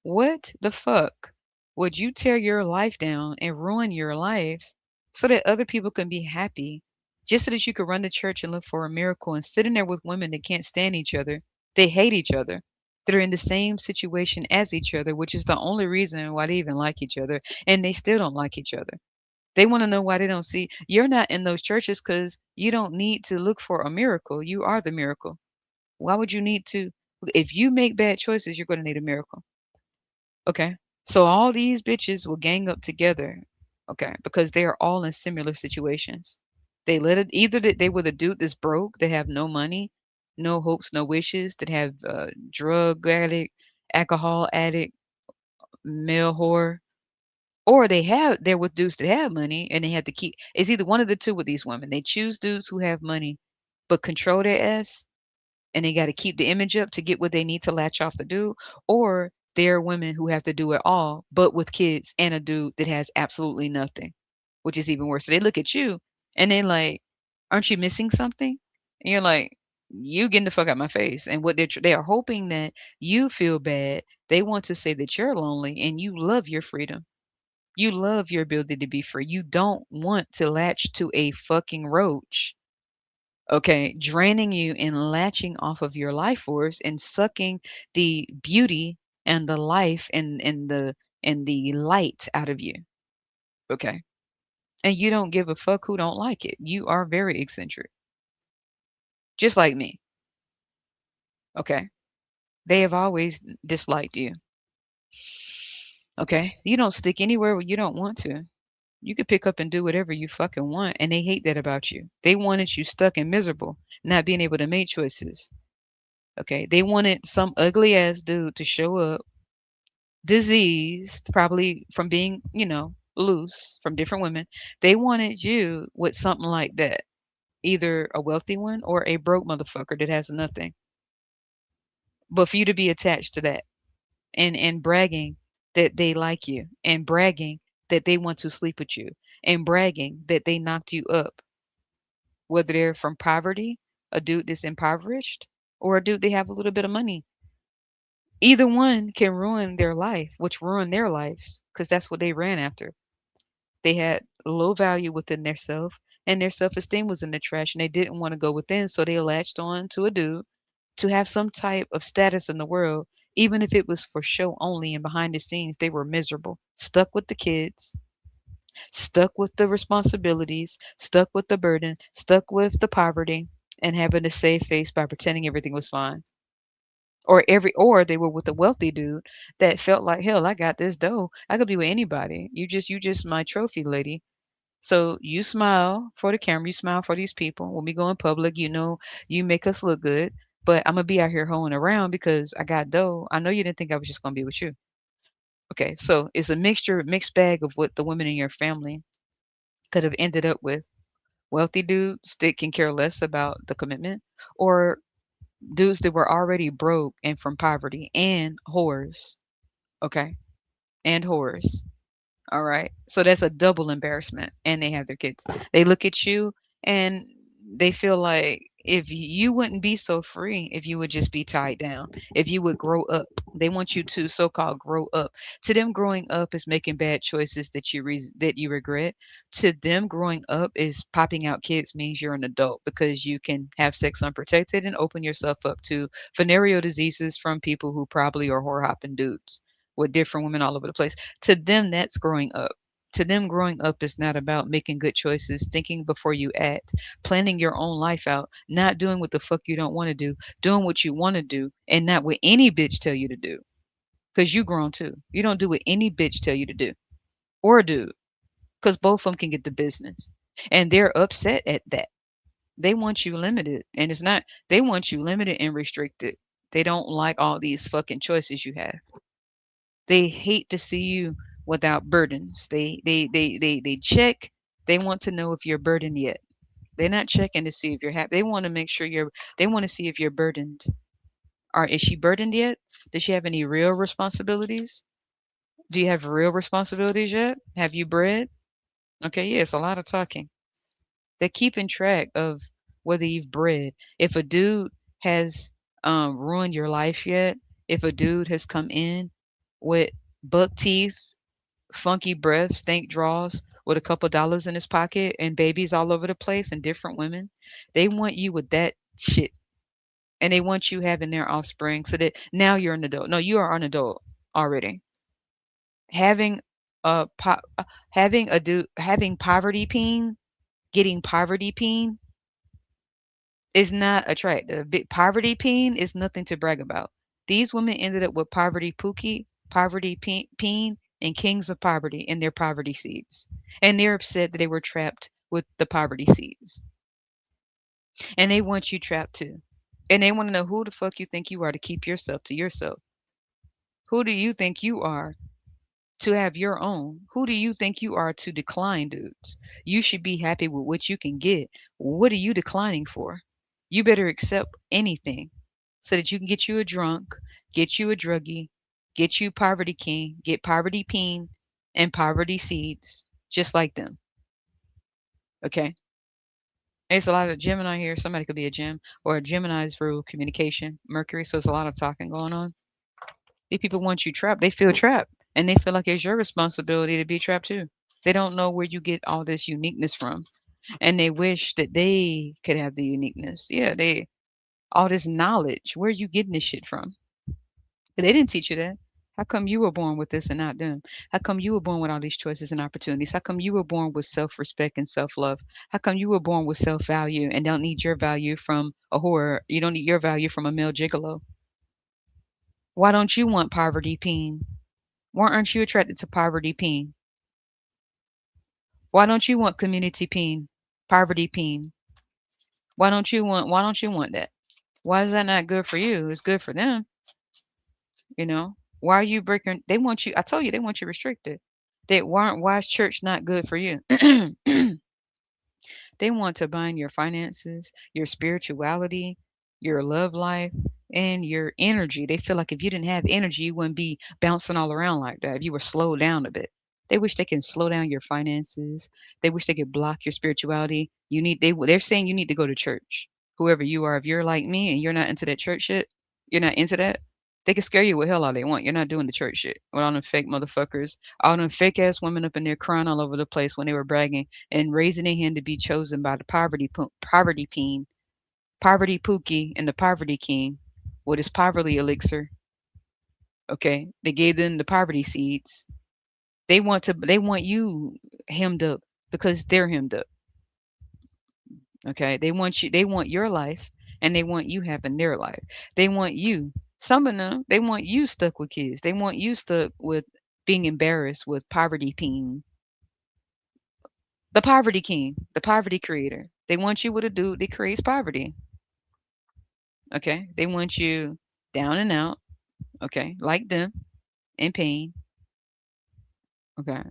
what the fuck would you tear your life down and ruin your life so that other people can be happy, just so that you could run to church and look for a miracle and sitting there with women that can't stand each other. They hate each other. That are in the same situation as each other, which is the only reason why they even like each other, and they still don't like each other. They want to know why they don't see. You're not in those churches because you don't need to look for a miracle. You are the miracle. Why would you need to? If you make bad choices, you're going to need a miracle. Okay. So all these bitches will gang up together. Okay. Because they are all in similar situations. They let it either that they were the dude that's broke, they have no money, no hopes, no wishes, that have drug addict, alcohol addict, male whore, or they're with dudes that have money and they have to keep. It's either one of the two with these women. They choose dudes who have money but control their ass, and they got to keep the image up to get what they need to latch off the dude, or there are women who have to do it all, but with kids and a dude that has absolutely nothing, which is even worse. So they look at you and they're like, "Aren't you missing something?" And you're like, "You getting the fuck out my face." And what they are hoping that you feel bad. They want to say that you're lonely and you love your freedom. You love your ability to be free. You don't want to latch to a fucking roach, okay, draining you and latching off of your life force and sucking the beauty and the life and the light out of you. Okay. And you don't give a fuck who don't like it. You are very eccentric. Just like me. Okay. They have always disliked you. Okay. You don't stick anywhere where you don't want to. You could pick up and do whatever you fucking want, and they hate that about you. They wanted you stuck and miserable, not being able to make choices. Okay. They wanted some ugly ass dude to show up diseased, probably from being, loose from different women. They wanted you with something like that, either a wealthy one or a broke motherfucker that has nothing. But for you to be attached to that and bragging that they like you and bragging that they want to sleep with you and bragging that they knocked you up, whether they're from poverty, a dude that's impoverished, or a dude they have a little bit of money. Either one can ruin their life, which ruin their lives, because that's what they ran after. They had low value within their self, and their self-esteem was in the trash, and they didn't want to go within, so they latched on to a dude to have some type of status in the world, even if it was for show only, and behind the scenes they were miserable, stuck with the kids, stuck with the responsibilities, stuck with the burden, stuck with the poverty, and having to save face by pretending everything was fine. Or they were with a wealthy dude that felt like, hell, I got this dough. I could be with anybody. You just my trophy lady. So you smile for the camera, you smile for these people. When we go in public, you make us look good. But I'm gonna be out here hoeing around because I got dough. I know you didn't think I was just gonna be with you. Okay, so it's a mixed bag of what the women in your family could have ended up with. Wealthy dudes that can care less about the commitment, or dudes that were already broke and from poverty and whores. Okay, and whores. All right. So that's a double embarrassment. And they have their kids. They look at you and they feel like if you wouldn't be so free, if you would just be tied down, if you would grow up. They want you to so-called grow up. To them, growing up is making bad choices that you regret. To them, growing up is popping out kids means you're an adult because you can have sex unprotected and open yourself up to venereal diseases from people who probably are whore hopping dudes with different women all over the place. To them, that's growing up. To them, growing up is not about making good choices, thinking before you act, planning your own life out, not doing what the fuck you don't want to do, doing what you want to do, and not what any bitch tell you to do. Because you grown too. You don't do what any bitch tell you to do or do. Because both of them can get the business. And they're upset at that. They want you limited. And it's not, they want you limited and restricted. They don't like all these fucking choices you have. They hate to see you without burdens. They check. They want to know if you're burdened yet. They're not checking to see if you're happy. They want to make sure you're. They want to see if you're burdened. Or is she burdened yet? Does she have any real responsibilities? Do you have real responsibilities yet? Have you bred? Okay, yeah, it's a lot of talking. They're keeping track of whether you've bred. If a dude has ruined your life yet, if a dude has come in with buck teeth, funky breath, stink draws, with a couple dollars in his pocket and babies all over the place and different women. They want you with that shit. And they want you having their offspring so that now you're an adult. No, you are an adult already. Having having poverty peen, getting poverty peen is not attractive. Poverty peen is nothing to brag about. These women ended up with poverty pookie, peen, and kings of poverty in their poverty seeds. And they're upset that they were trapped with the poverty seeds. And they want you trapped too. And they want to know who the fuck you think you are to keep yourself to yourself. Who do you think you are to have your own? Who do you think you are to decline dudes? You should be happy with what you can get. What are you declining for? You better accept anything so that you can get you a drunk, get you a druggie, get you poverty king, get poverty peen, and poverty seeds, just like them. Okay? There's a lot of Gemini here. Somebody could be a Gem or a Gemini's rule communication, Mercury. So there's a lot of talking going on. These people want you trapped. They feel trapped. And they feel like it's your responsibility to be trapped too. They don't know where you get all this uniqueness from. And they wish that they could have the uniqueness. Yeah, they all this knowledge. Where are you getting this shit from? But they didn't teach you that. How come you were born with this and not them? How come you were born with all these choices and opportunities? How come you were born with self respect and self love? How come you were born with self value and don't need your value from a whore? You don't need your value from a male gigolo. Why don't you want poverty peen? Why aren't you attracted to poverty peen? Why don't you want community peen? Poverty peen? Why don't you want that? Why is that not good for you? It's good for them, you know? Why are you breaking they want you I told you they want you restricted. Why is church not good for you? They want to bind your finances, your spirituality, your love life, and your energy. They feel like if you didn't have energy, you wouldn't be bouncing all around like that. If you were slowed down a bit. They wish they can slow down your finances. They wish they could block your spirituality. They're saying you need to go to church. Whoever you are, if you're like me and you're not into that church shit, you're not into that. They can scare you with hell all they want. You're not doing the church shit with all them fake motherfuckers, all them fake ass women up in there crying all over the place when they were bragging and raising their hand to be chosen by the poverty peen, poverty pookie, and the poverty king with his poverty elixir. Okay, they gave them the poverty seeds. They want you hemmed up because they're hemmed up. Okay, they want your life and they want you having their life. They want you. Some of them they want you stuck with kids. They want you stuck with being embarrassed with poverty peen. The poverty king, the poverty creator. They want you with a dude that creates poverty. Okay. They want you down and out. Okay. Like them in pain. Okay.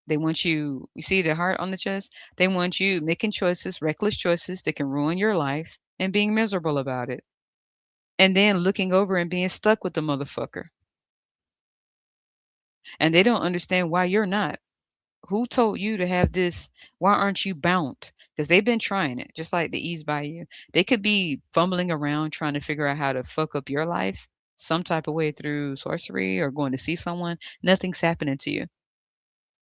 They want you see the heart on the chest? They want you making choices, reckless choices that can ruin your life and being miserable about it. And then looking over and being stuck with the motherfucker. And they don't understand why you're not. Who told you to have this? Why aren't you bound? Because they've been trying it, just like the ease by you. They could be fumbling around trying to figure out how to fuck up your life some type of way through sorcery or going to see someone. Nothing's happening to you.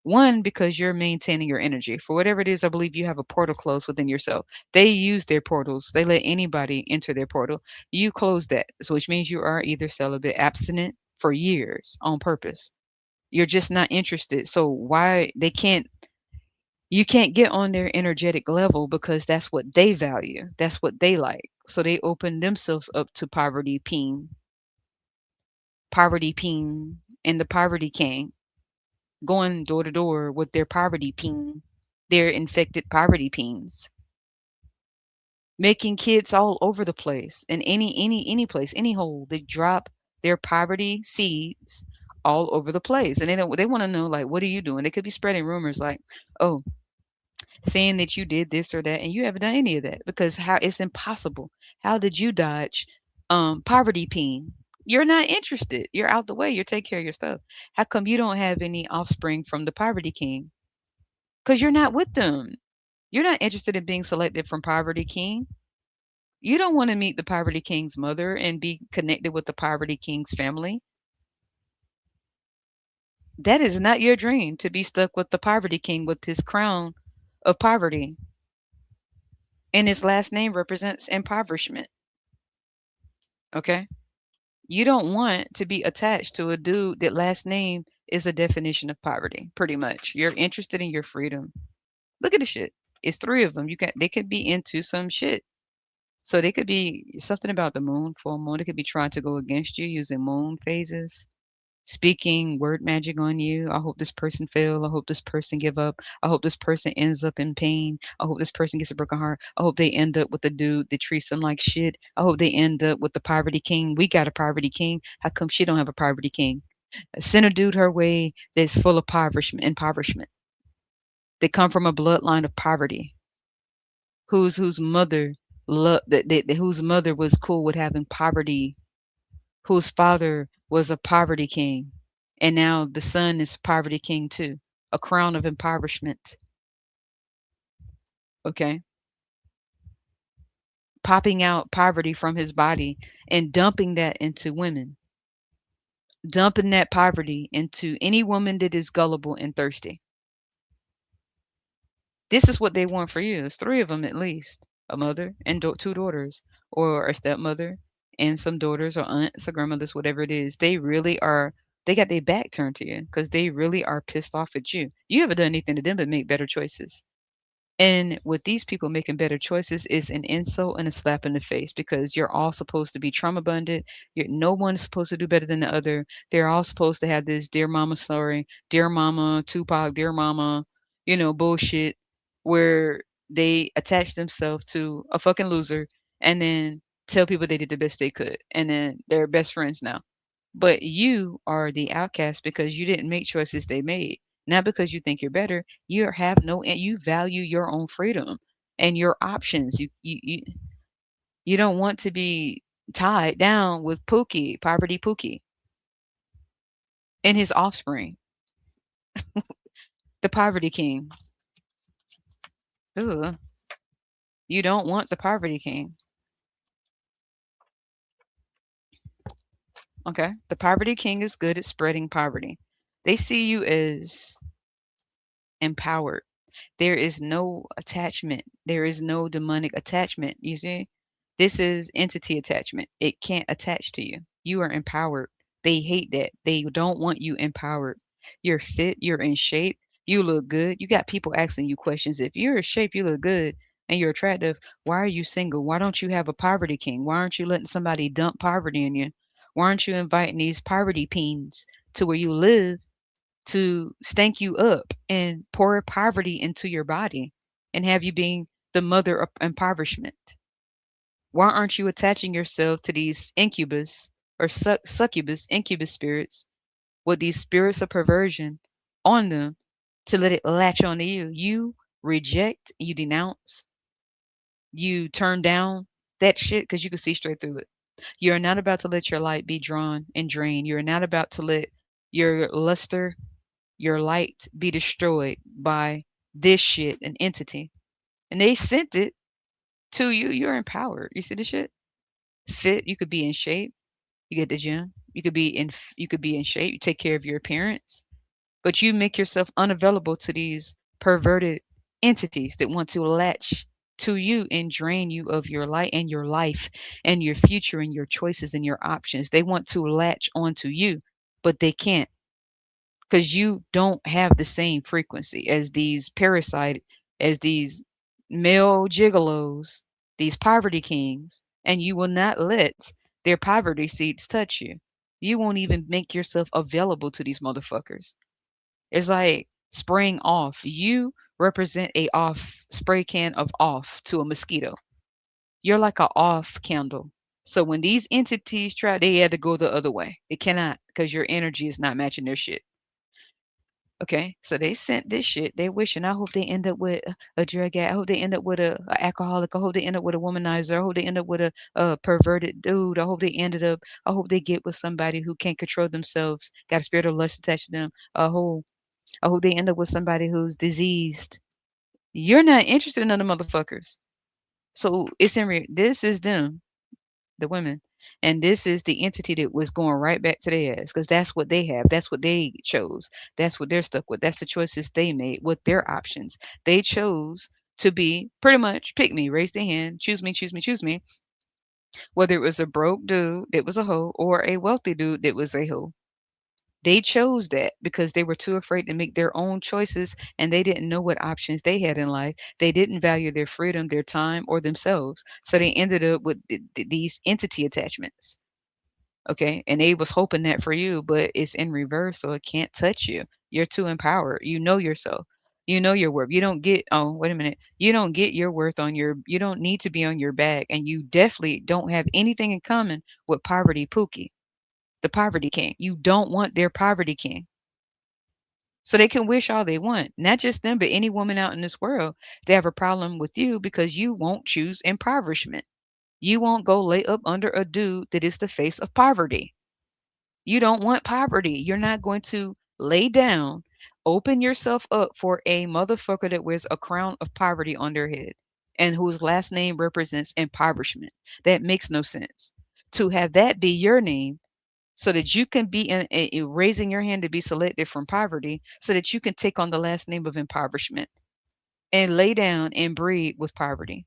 One, because you're maintaining your energy. For whatever it is, I believe you have a portal closed within yourself. They use their portals. They let anybody enter their portal. You close that, so which means you are either celibate, abstinent for years on purpose. You're just not interested. So why they can't you can't get on their energetic level because that's what they value. That's what they like. So they open themselves up to poverty peen, and the poverty king, going door to door with their poverty peen, their infected poverty peens, making kids all over the place in any place, any hole. They drop their poverty seeds all over the place. And they want to know like, what are you doing? They could be spreading rumors like, oh, saying that you did this or that and you haven't done any of that because how it's impossible. How did you dodge poverty peen? You're not interested. You're out the way. You're taking care of your stuff. How come you don't have any offspring from the poverty king? Because you're not with them. You're not interested in being selected from poverty king. You don't want to meet the poverty king's mother and be connected with the poverty king's family. That is not your dream to be stuck with the poverty king with his crown of poverty. And his last name represents impoverishment. Okay. You don't want to be attached to a dude that last name is a definition of poverty, pretty much. You're interested in your freedom. Look at the shit. It's three of them. You can They could be into some shit. So they could be something about the moon, full moon. They could be trying to go against you using moon phases, speaking word magic on you. I hope this person fail. I hope this person give up. I hope this person ends up in pain. I hope this person gets a broken heart. I hope they end up with a dude that treats them like shit. I hope they end up with the poverty king. We got a poverty king. How come she don't have a poverty king? Send a dude her way that's full of impoverishment. They come from a bloodline of poverty. Whose mother whose mother was cool with having poverty, whose father was a poverty king, and now the son is poverty king too, a crown of impoverishment. Okay, popping out poverty from his body and dumping that into women, dumping that poverty into any woman that is gullible and thirsty. This is what they want for you. It's three of them at least: a mother and two daughters, or a stepmother and some daughters, or aunts or grandmothers, whatever it is. They really are. They got their back turned to you because they really are pissed off at you. You haven't done anything to them but make better choices. And with these people making better choices is an insult and a slap in the face because you're all supposed to be trauma bonded. No one's supposed to do better than the other. They're all supposed to have this dear mama story, dear mama, Tupac, dear mama, bullshit, where they attach themselves to a fucking loser and then tell people they did the best they could. And then they're best friends now. But you are the outcast because you didn't make choices they made, not because you think you're better. You value your own freedom and your options. You don't want to be tied down with Pookie, poverty Pookie, and his offspring, the poverty king. Ugh, you don't want the poverty king. Okay, the poverty king is good at spreading poverty. They see you as empowered. There is no attachment. There is no demonic attachment. You see? This is entity attachment. It can't attach to you. You are empowered. They hate that. They don't want you empowered. You're fit. You're in shape. You look good. You got people asking you questions. If you're in shape, you look good, and you're attractive, why are you single? Why don't you have a poverty king? Why aren't you letting somebody dump poverty in you? Why aren't you inviting these poverty peens to where you live to stank you up and pour poverty into your body and have you being the mother of impoverishment? Why aren't you attaching yourself to these incubus or succubus, incubus spirits with these spirits of perversion on them to let it latch onto you? You reject, you denounce, you turn down that shit because you can see straight through it. You're not about to let your light be drawn and drained. You're not about to let your luster, your light be destroyed by this shit, an entity. And they sent it to you. You're empowered. You see the shit? Fit. You could be in shape. You get the gym. You could be in shape. You take care of your appearance. But you make yourself unavailable to these perverted entities that want to latch to you and drain you of your light and your life and your future and your choices and your options. They want to latch onto you, but they can't because you don't have the same frequency as these male gigolos, these poverty kings, and you will not let their poverty seeds touch you. You won't even make yourself available to these motherfuckers. It's like spraying off. You represent a off spray can of off to a mosquito. You're like a off candle. So when these entities try, they had to go the other way. They cannot because your energy is not matching their shit. Okay, so they sent this shit. They wishing. I hope they end up with a drug addict. I hope they end up with a alcoholic. I hope they end up with a womanizer. I hope they end up with a perverted dude. I hope they ended up. I hope they get with somebody who can't control themselves, got a spirit of lust attached to them. I hope they end up with somebody who's diseased. You're not interested in other motherfuckers. So this is them. the women. And this is the entity that was going right back to their ass because that's what they have. That's what they chose. That's what they're stuck with. That's the choices they made with their options. They chose to be pretty much pick me, raise their hand, choose me, choose me, choose me. Whether it was a broke dude that was a hoe or a wealthy dude that was a hoe. They chose that because they were too afraid to make their own choices and they didn't know what options they had in life. They didn't value their freedom, their time, or themselves. So they ended up with these entity attachments. Okay. And they was hoping that for you, but it's in reverse. So it can't touch you. You're too empowered. You know yourself. You know your worth. You don't get, oh, wait a minute. You don't get your worth on your, you don't need to be on your back. And you definitely don't have anything in common with poverty Pookie, the poverty king. You don't want their poverty king. So they can wish all they want, not just them, but any woman out in this world. They have a problem with you because you won't choose impoverishment. You won't go lay up under a dude that is the face of poverty. You don't want poverty. You're not going to lay down, open yourself up for a motherfucker that wears a crown of poverty on their head and whose last name represents impoverishment. That makes no sense. To have that be your name so that you can be raising your hand to be selected from poverty so that you can take on the last name of impoverishment and lay down and breed with poverty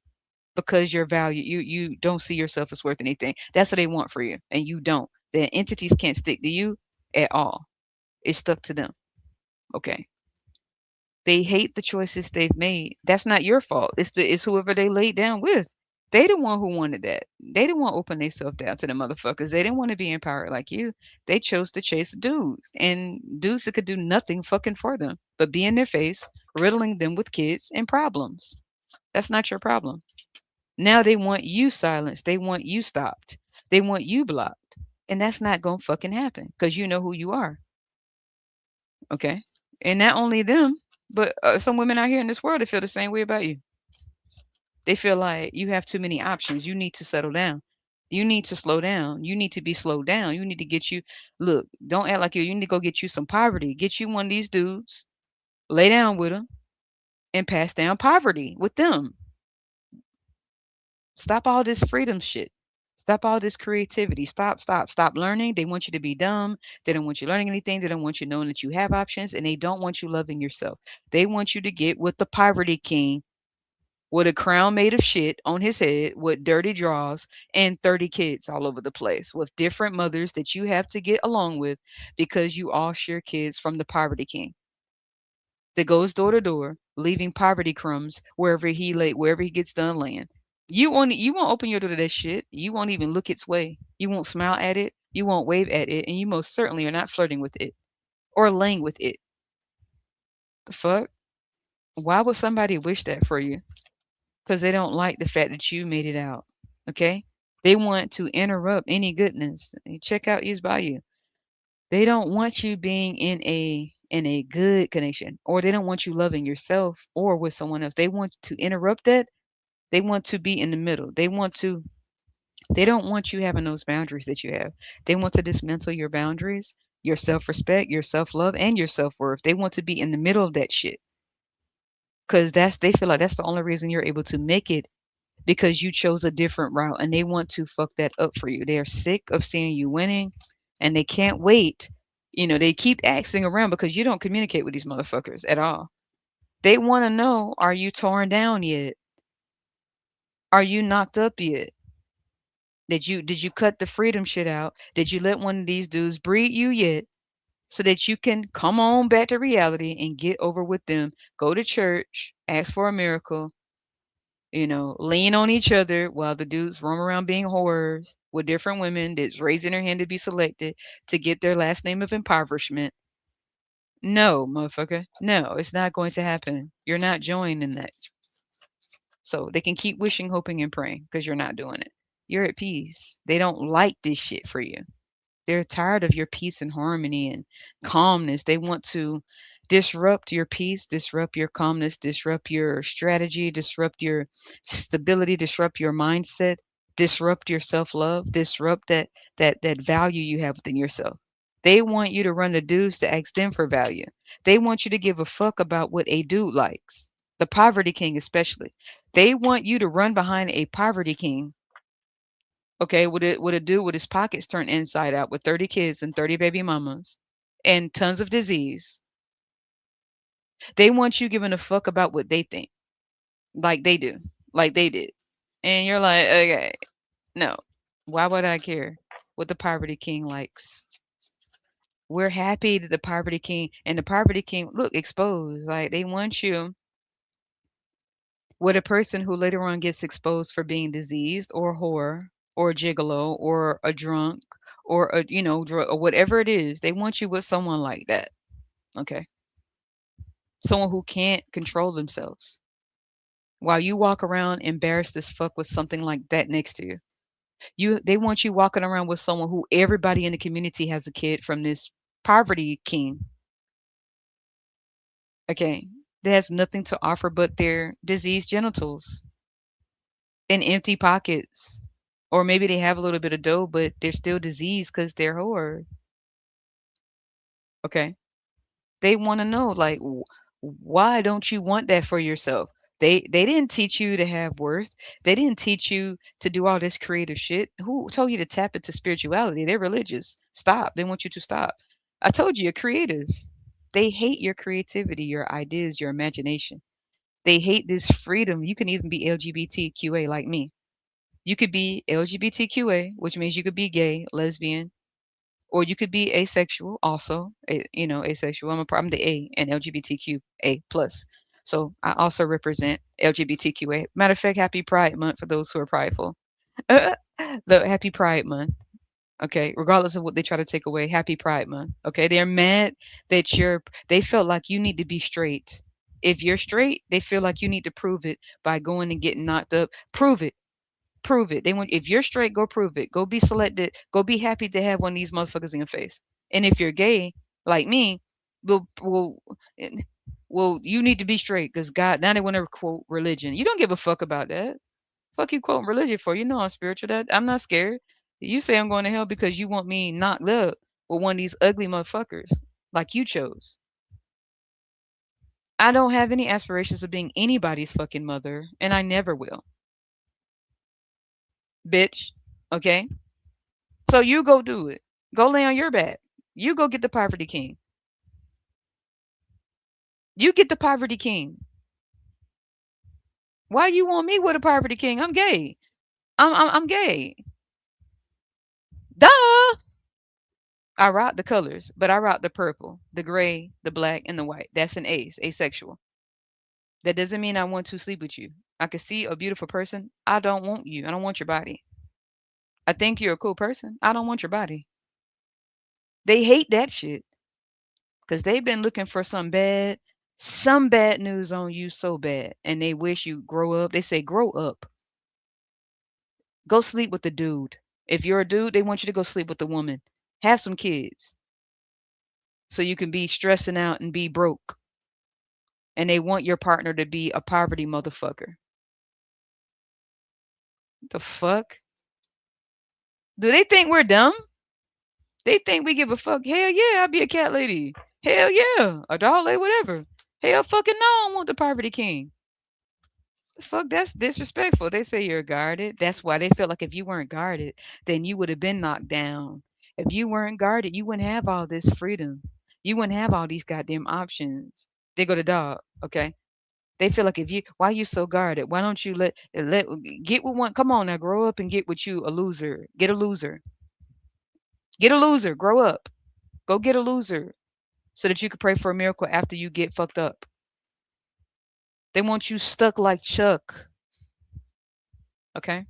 because your value you don't see yourself as worth anything. That's what they want for you and you don't. The entities can't stick to you at all. It's stuck to them. Okay. They hate the choices they've made. That's not your fault. It's whoever they laid down with. They the one who wanted that. They didn't want to open themselves down to the motherfuckers. They didn't want to be empowered like you. They chose to chase dudes and dudes that could do nothing fucking for them but be in their face, riddling them with kids and problems. That's not your problem. Now they want you silenced. They want you stopped. They want you blocked. And that's not gonna fucking happen because you know who you are. Okay. And not only them, but some women out here in this world that feel the same way about you. They feel like you have too many options. You need to settle down. You need to slow down. You need to be slowed down. You need to get you, look, don't act like you need to go get you some poverty. Get you one of these dudes, lay down with them, and pass down poverty with them. Stop all this freedom shit. Stop all this creativity. Stop learning. They want you to be dumb. They don't want you learning anything. They don't want you knowing that you have options. And they don't want you loving yourself. They want you to get with the poverty king with a crown made of shit on his head with dirty drawers and 30 kids all over the place with different mothers that you have to get along with because you all share kids from the poverty king that goes door to door, leaving poverty crumbs wherever he gets done laying. You won't open your door to that shit. You won't even look its way. You won't smile at it. You won't wave at it, and you most certainly are not flirting with it or laying with it. The fuck? Why would somebody wish that for you? Because they don't like the fact that you made it out. Okay? They want to interrupt any goodness. Check out East Bayou. They don't want you being in a good connection, or they don't want you loving yourself or with someone else. They want to interrupt that. They want to be in the middle. They don't want you having those boundaries that you have. They want to dismantle your boundaries, your self-respect, your self-love, and your self-worth. They want to be in the middle of that shit. Cause they feel like that's the only reason you're able to make it because you chose a different route and they want to fuck that up for you. They're sick of seeing you winning and they can't wait. They keep asking around because you don't communicate with these motherfuckers at all. They want to know, are you torn down yet? Are you knocked up yet? Did you cut the freedom shit out? Did you let one of these dudes breed you yet? So that you can come on back to reality and get over with them. Go to church, ask for a miracle, lean on each other while the dudes roam around being whores with different women that's raising their hand to be selected to get their last name of impoverishment. No, motherfucker. No, it's not going to happen. You're not joining that. So they can keep wishing, hoping, and praying because you're not doing it. You're at peace. They don't like this shit for you. They're tired of your peace and harmony and calmness. They want to disrupt your peace, disrupt your calmness, disrupt your strategy, disrupt your stability, disrupt your mindset, disrupt your self-love, disrupt that value you have within yourself. They want you to run the dudes to ask them for value. They want you to give a fuck about what a dude likes. The poverty king especially. They want you to run behind a poverty king Okay, would a dude with his pockets turned inside out with 30 kids and 30 baby mamas and tons of disease. They want you giving a fuck about what they think, like they do, like they did. And you're like, okay, no. Why would I care what the poverty king likes? We're happy that the poverty king and the poverty king look exposed. Like they want you with a person who later on gets exposed for being diseased or a whore or a gigolo or a drunk or a drug or whatever it is. They want you with someone like that. Okay, someone who can't control themselves while you walk around embarrassed as fuck with something like that next to you. They want you walking around with someone who everybody in the community has a kid from this poverty king. Okay, that has nothing to offer but their diseased genitals and empty pockets. Or maybe they have a little bit of dough, but they're still diseased because they're whore. Okay. They want to know, like, why don't you want that for yourself? They didn't teach you to have worth. They didn't teach you to do all this creative shit. Who told you to tap into spirituality? They're religious. Stop. They want you to stop. I told you you're creative. They hate your creativity, your ideas, your imagination. They hate this freedom. You can even be LGBTQA like me. You could be LGBTQA, which means you could be gay, lesbian, or you could be asexual also. Asexual. I'm the A in LGBTQA plus. So I also represent LGBTQA. Matter of fact, happy Pride Month for those who are prideful. The happy Pride Month. Okay, regardless of what they try to take away, happy Pride Month. Okay, they're mad that they felt like you need to be straight. If you're straight, they feel like you need to prove it by going and getting knocked up. Prove it. Prove it. They want if you're straight, go prove it. Go be selected. Go be happy to have one of these motherfuckers in your face. And if you're gay, like me, will you need to be straight because God. Now they want to quote religion. You don't give a fuck about that. Fuck you quoting religion for? You know I'm spiritual. That I'm not scared. You say I'm going to hell because you want me knocked up with one of these ugly motherfuckers like you chose. I don't have any aspirations of being anybody's fucking mother, and I never will, bitch. Okay. So you go do it. Go lay on your back. You go get the poverty king. You get the poverty king. Why you want me with a poverty king? I'm gay. I'm gay. Duh. I rock the colors, but I rock the purple, the gray, the black, and the white. That's an ace, asexual. That doesn't mean I want to sleep with you. I can see a beautiful person. I don't want you. I don't want your body. I think you're a cool person. I don't want your body. They hate that shit because they've been looking for some bad news on you so bad, and they wish you grow up. They say, grow up. Go sleep with the dude. If you're a dude, they want you to go sleep with the woman. Have some kids so you can be stressing out and be broke. And they want your partner to be a poverty motherfucker. The fuck? Do they think we're dumb? They think we give a fuck. Hell yeah, I'll be a cat lady. Hell yeah, a dog lady, whatever. Hell fucking no, I don't want the poverty king. The fuck, that's disrespectful. They say you're guarded. That's why they feel like if you weren't guarded, then you would have been knocked down. If you weren't guarded, you wouldn't have all this freedom. You wouldn't have all these goddamn options. They go to dog, okay? They feel like why you so guarded? Why don't you let get with one? Come on now, grow up and get with you a loser. Get a loser. Get a loser. Grow up. Go get a loser so that you can pray for a miracle after you get fucked up. They want you stuck like Chuck. Okay?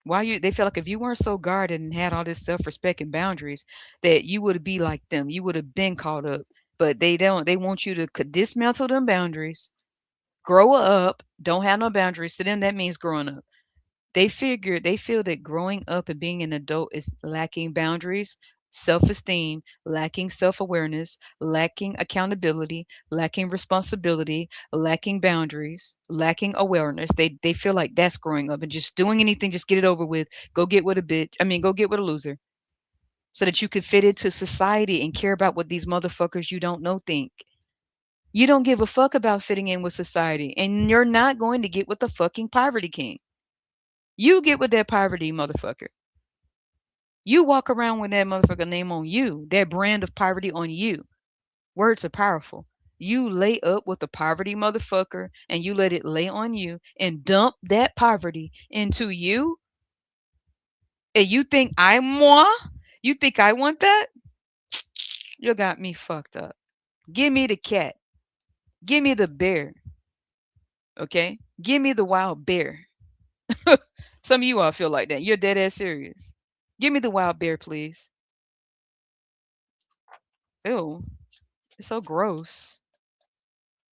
They feel like if you weren't so guarded and had all this self-respect and boundaries, that you would be like them. You would have been caught up. But they don't. They want you to dismantle them boundaries, grow up, don't have no boundaries. To them, that means growing up. They feel that growing up and being an adult is lacking boundaries, self-esteem, lacking self-awareness, lacking accountability, lacking responsibility, lacking boundaries, lacking awareness. They feel like that's growing up and just doing anything, just get it over with. Go get with a bitch. I mean, go get with a loser. So that you can fit into society and care about what these motherfuckers you don't know think. You don't give a fuck about fitting in with society, and you're not going to get with the fucking poverty king. You get with that poverty, motherfucker. You walk around with that motherfucker name on you, that brand of poverty on you. Words are powerful. You lay up with the poverty motherfucker and you let it lay on you and dump that poverty into you. And you think I'm moi? You think I want that? You got me fucked up. Give me the cat. Give me the bear. Okay? Give me the wild bear. Some of you all feel like that. You're dead ass serious. Give me the wild bear, please. Ew. It's so gross.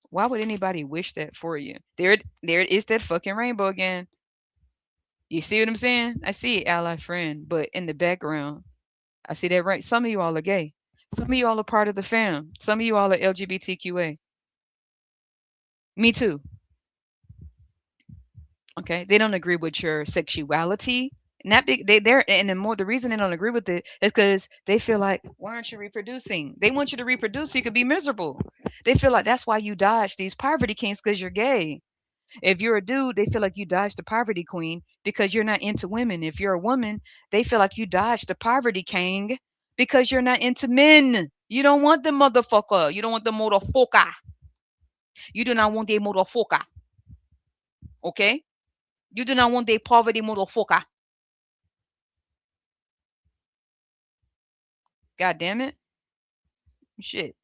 Why would anybody wish that for you? There it is, that fucking rainbow again. You see what I'm saying? I see it, ally friend, but in the background, I see that right. Some of you all are gay. Some of you all are part of the fam. Some of you all are LGBTQA. Me too. Okay, they don't agree with your sexuality. Not big. They're and the reason they don't agree with it is because they feel like, why aren't you reproducing? They want you to reproduce so you could be miserable. They feel like that's why you dodge these poverty kings because you're gay. If you're a dude, they feel like you dodged the poverty queen because you're not into women. If you're a woman, they feel like you dodged the poverty king because you're not into men. You don't want the motherfucker. You don't want the motherfucker. You do not want the motherfucker. Okay? You do not want the poverty motherfucker. God damn it. Shit.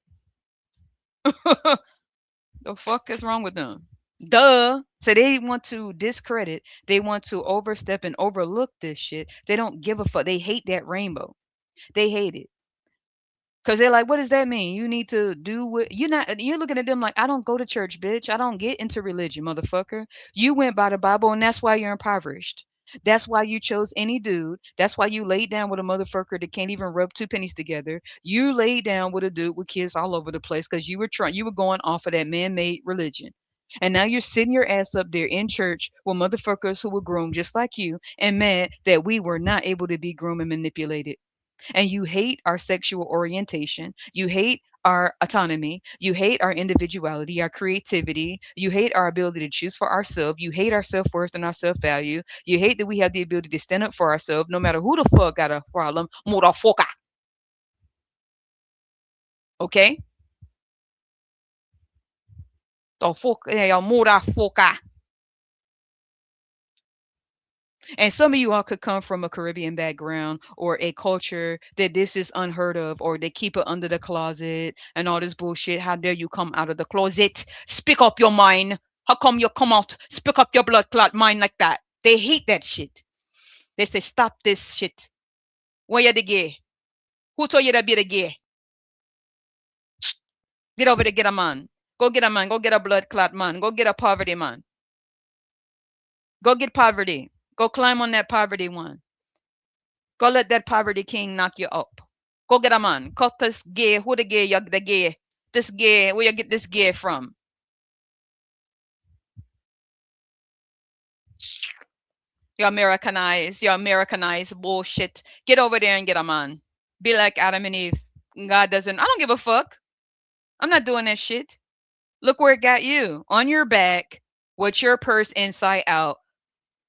The fuck is wrong with them? Duh. So they want to discredit, they want to overstep and overlook this shit. They don't give a fuck. They hate that rainbow. They hate it. Cause they're like, what does that mean? You need to do what you're not. You're looking at them like, I don't go to church, bitch. I don't get into religion, motherfucker. You went by the Bible, and that's why you're impoverished. That's why you chose any dude. That's why you laid down with a motherfucker that can't even rub two pennies together. You laid down with a dude with kids all over the place because you were trying. You were going off of that man-made religion. And now you're sitting your ass up there in church with motherfuckers who were groomed just like you and mad that we were not able to be groomed and manipulated, and you hate our sexual orientation, you hate our autonomy, you hate our individuality, our creativity, you hate our ability to choose for ourselves, you hate our self worth and our self value, you hate that we have the ability to stand up for ourselves no matter who the fuck got a problem, motherfucker. Okay? The fuck, yeah, motherfucker. And some of you all could come from a Caribbean background or a culture that this is unheard of, or they keep it under the closet and all this bullshit. How dare you come out of the closet? Speak up your mind. How come you come out? Speak up your blood clot mind like that. They hate that shit. They say, stop this shit. Why you the gay? Who told you to be the gay? Get over there, get a man. Go get a man. Go get a blood clot man. Go get a poverty man. Go get poverty. Go climb on that poverty one. Go let that poverty king knock you up. Go get a man. Cut this gay. Who the gay? You the gay. This gay. Where you get this gay from? You Americanized. You Americanized bullshit. Get over there and get a man. Be like Adam and Eve. God doesn't. I don't give a fuck. I'm not doing that shit. Look where it got you. On your back, with your purse inside out,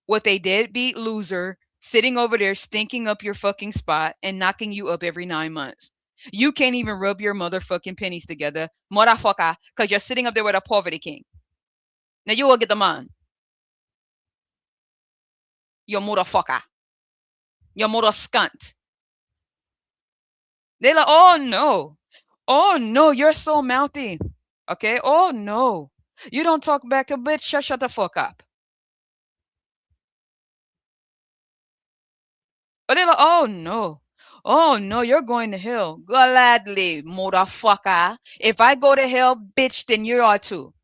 with a deadbeat loser sitting over there stinking up your fucking spot and knocking you up every 9 months. You can't even rub your motherfucking pennies together, motherfucker, because you're sitting up there with a poverty king. Now you will get the man, you motherfucker, you mother scunt. They're like, oh no, you're so mouthy. Okay, oh no, you don't talk back to bitch. Shut the fuck up. But they're like, oh no, you're going to hell. Gladly, motherfucker. If I go to hell, bitch, then you are too.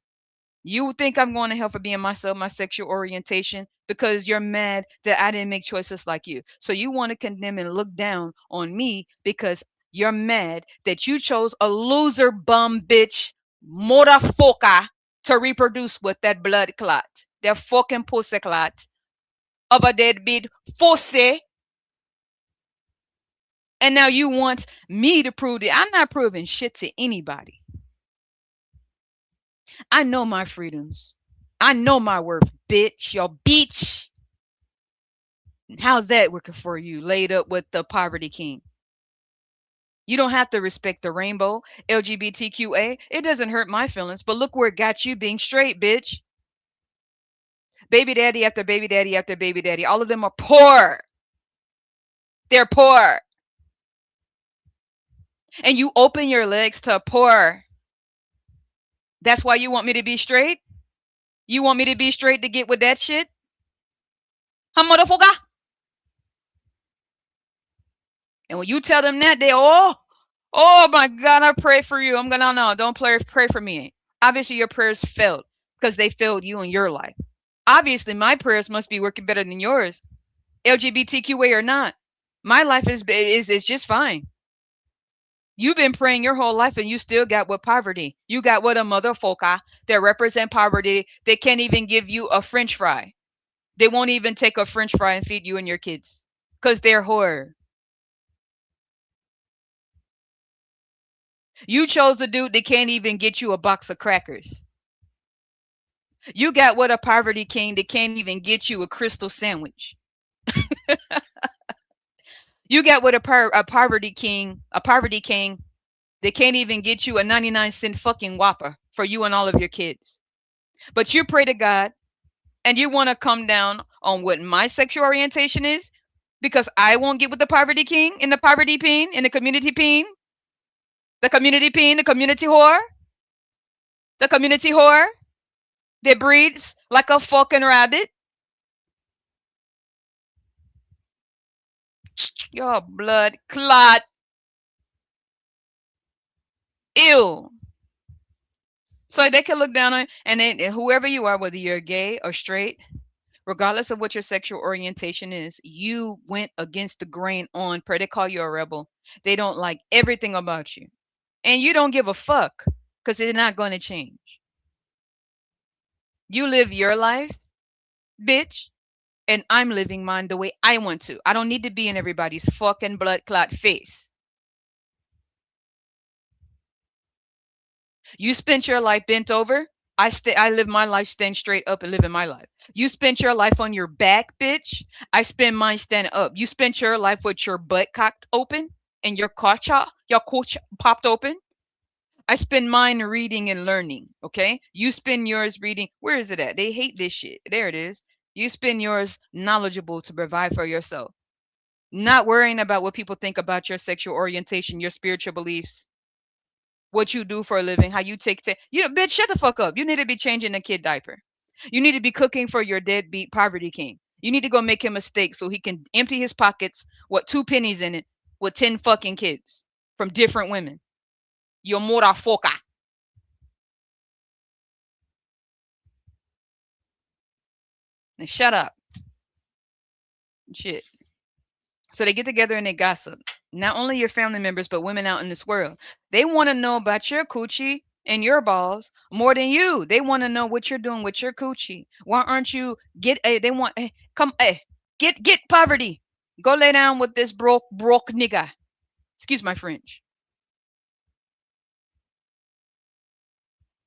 You think I'm going to hell for being myself, my sexual orientation, because you're mad that I didn't make choices like you. So you want to condemn and look down on me because you're mad that you chose a loser bum bitch, motherfucker, to reproduce with that blood clot, that fucking pussy clot of a deadbeat pussy. And now you want me to prove it. I'm not proving shit to anybody. I know my freedoms. I know my worth, bitch. Your bitch. How's that working for you? Laid up with the poverty king. You don't have to respect the rainbow, LGBTQA. It doesn't hurt my feelings, but look where it got you being straight, bitch. Baby daddy after baby daddy after baby daddy. All of them are poor. They're poor. And you open your legs to poor. That's why you want me to be straight? You want me to be straight to get with that shit? Huh, motherfucker? And when you tell them that, they, oh my God, I pray for you. I'm gonna, no, don't pray for me. Obviously, your prayers failed because they failed you in your life. Obviously, my prayers must be working better than yours, LGBTQA or not. My life is just fine. You've been praying your whole life and you still got what poverty. You got what a motherfucker that represent poverty. They can't even give you a French fry. They won't even take a French fry and feed you and your kids because they're horror. You chose the dude that can't even get you a box of crackers. You got what a poverty king that can't even get you a crystal sandwich. You got what a poverty king that can't even get you a 99-cent fucking Whopper for you and all of your kids. But you pray to God and you want to come down on what my sexual orientation is because I won't get with the poverty king and the poverty peen and the community peen, the community whore, the community whore that breeds like a fucking rabbit. Your blood clot. Ew. So they can look down on and whoever you are, whether you're gay or straight, regardless of what your sexual orientation is, you went against the grain on prayer. They call you a rebel. They don't like everything about you. And you don't give a fuck because it's not going to change. You live your life, bitch, and I'm living mine the way I want to. I don't need to be in everybody's fucking blood clot face. You spent your life bent over. I live my life stand straight up and living my life. You spent your life on your back, bitch. I spend mine stand up. You spent your life with your butt cocked open and your coach popped open. I spend mine reading and learning. Okay. You spend yours reading. Where is it at? They hate this shit. There it is. You spend yours knowledgeable to provide for yourself. Not worrying about what people think about your sexual orientation, your spiritual beliefs, what you do for a living, how you you know, bitch, shut the fuck up. You need to be changing a kid diaper. You need to be cooking for your deadbeat poverty king. You need to go make him a steak so he can empty his pockets, what, 2 pennies in it, with 10 fucking kids from different women. Your motherfucker. And shut up. Shit. So they get together and they gossip. Not only your family members, but women out in this world. They want to know about your coochie and your balls more than you. They want to know what you're doing with your coochie. Why aren't you they want come get poverty. Go lay down with this broke nigga. Excuse my French.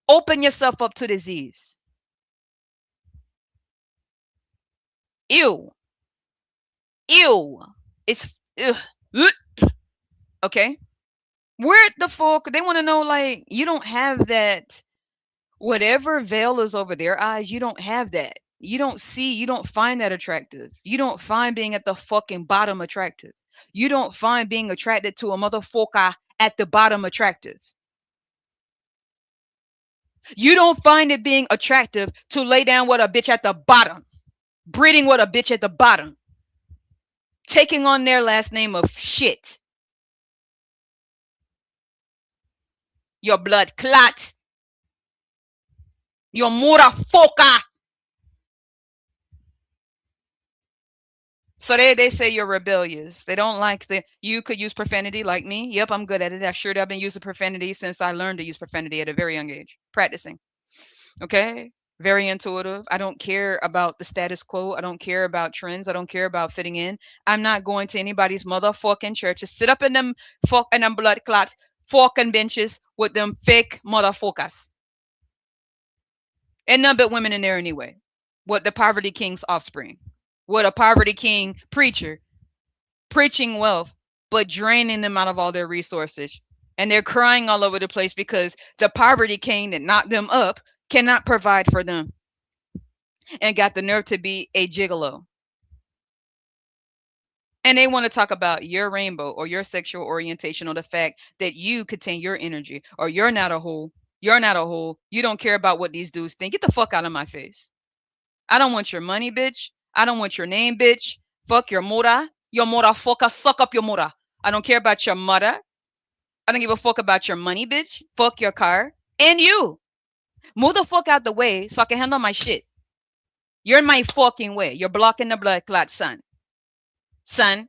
Open yourself up to disease. Ew. Ew. It's ugh. Okay. Where the fuck they want to know, like, you don't have that. Whatever veil is over their eyes, you don't have that. You don't see, you don't find that attractive. You don't find being at the fucking bottom attractive. You don't find being attracted to a motherfucker at the bottom attractive. You don't find it being attractive to lay down with a bitch at the bottom, breeding with a bitch at the bottom, taking on their last name of shit. Your blood clot. Your motherfucker. So they say you're rebellious. They don't like you could use profanity like me. Yep, I'm good at it. I've been using profanity since I learned to use profanity at a very young age. Practicing. Okay? Very intuitive. I don't care about the status quo. I don't care about trends. I don't care about fitting in. I'm not going to anybody's motherfucking church to sit up in them fucking them blood clot fucking benches with them fake motherfuckers. And none but women in there anyway. What, the poverty king's offspring. with a poverty king preacher preaching wealth, but draining them out of all their resources. And they're crying all over the place because the poverty king that knocked them up cannot provide for them and got the nerve to be a gigolo. And they want to talk about your rainbow or your sexual orientation or the fact that you contain your energy or you're not a whole. You're not a whole. You don't care about what these dudes think. Get the fuck out of my face. I don't want your money, bitch. I don't want your name, bitch. Fuck your mora. Your mora fucker. Suck up your mora. I don't care about your mother. I don't give a fuck about your money, bitch. Fuck your car. And you. Move the fuck out the way so I can handle my shit. You're in my fucking way. You're blocking the blood clot, son. Son.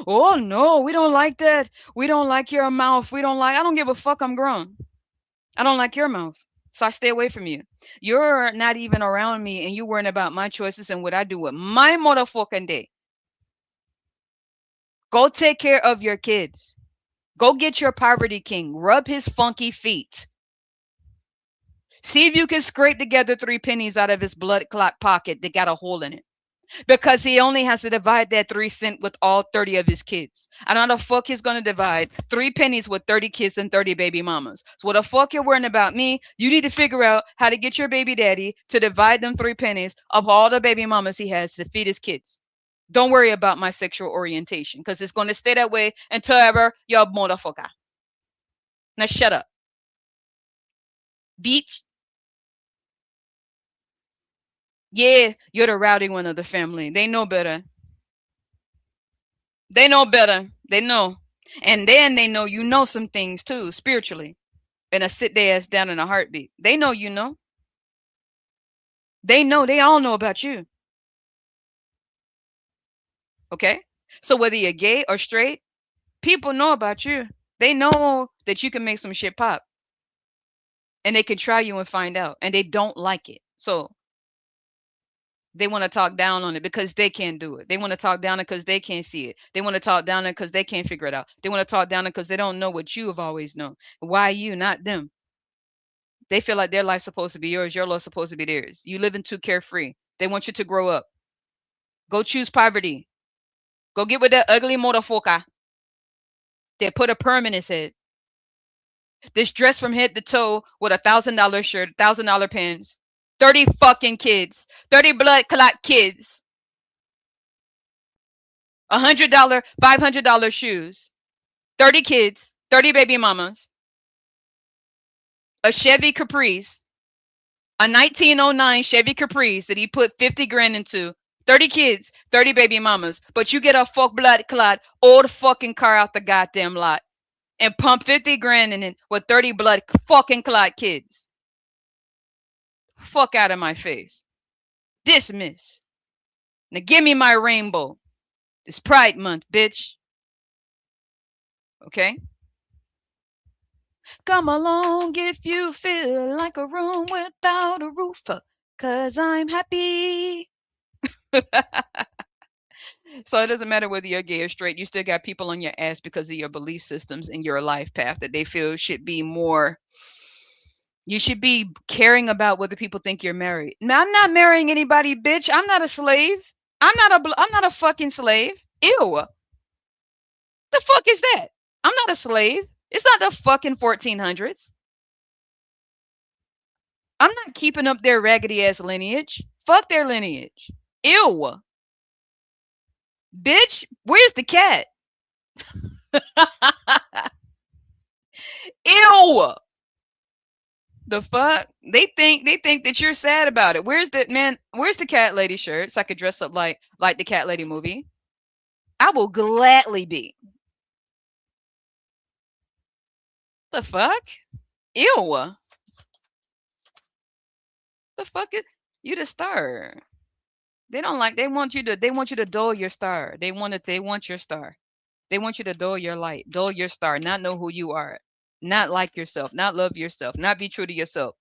Oh no, we don't like that. We don't like your mouth. We don't like I don't give a fuck, I'm grown. I don't like your mouth. So I stay away from you. You're not even around me and you worrying about my choices and what I do with my motherfucking day. Go take care of your kids. Go get your poverty king. Rub his funky feet. See if you can scrape together 3 pennies out of his blood clot pocket that got a hole in it. Because he only has to divide that 3 cent with all 30 of his kids. I don't know the fuck he's gonna divide 3 pennies with 30 kids and 30 baby mamas. So what the fuck you're worrying about me? You need to figure out how to get your baby daddy to divide them 3 pennies of all the baby mamas he has to feed his kids. Don't worry about my sexual orientation because it's gonna stay that way until ever you're motherfucker. Now shut up. Beach. Yeah, you're the rowdy one of the family. They know better. They know better. They know. And then they know you know some things too, spiritually. And a sit their ass down in a heartbeat. They know you know. They know. They all know about you. Okay? So whether you're gay or straight, people know about you. They know that you can make some shit pop. And they can try you and find out. And they don't like it. So they want to talk down on it because they can't do it. They want to talk down it because they can't see it. They want to talk down it because they can't figure it out. They want to talk down it because they don't know what you have always known. Why you, not them? They feel like their life's supposed to be yours, your life's supposed to be theirs. You living too carefree. They want you to grow up. Go choose poverty. Go get with that ugly motherfucker. They put a perm in his head. This dress from head to toe with $1,000 shirt, $1,000 pants, 30 fucking kids, 30 blood clot kids, $100, $500 shoes, 30 kids, 30 baby mamas, a Chevy Caprice, a 1909 Chevy Caprice that he put 50 grand into, 30 kids, 30 baby mamas, but you get a fuck blood clot old fucking car out the goddamn lot and pump 50 grand in it with 30 blood fucking clot kids. Fuck out of my face. Dismiss. Now give me my rainbow. It's Pride Month, bitch. Okay? Come along if you feel like a room without a roof, 'cause I'm happy. So it doesn't matter whether you're gay or straight, you still got people on your ass because of your belief systems and your life path that they feel should be more. You should be caring about whether people think you're married. Now, I'm not marrying anybody, bitch. I'm not a slave. I'm not a fucking slave. Ew. The fuck is that? I'm not a slave. It's not the fucking 1400s. I'm not keeping up their raggedy ass lineage. Fuck their lineage. Ew. Bitch, where's the cat? Ew. The fuck? They think that you're sad about it. Where's the man? Where's the cat lady shirt so I could dress up like the cat lady movie? I will gladly be. The fuck? Ew. The fuck is you the star? They don't like they want you to dull your star. They want your star. They want you to dull your light, dull your star, not know who you are, not like yourself, not love yourself, not be true to yourself.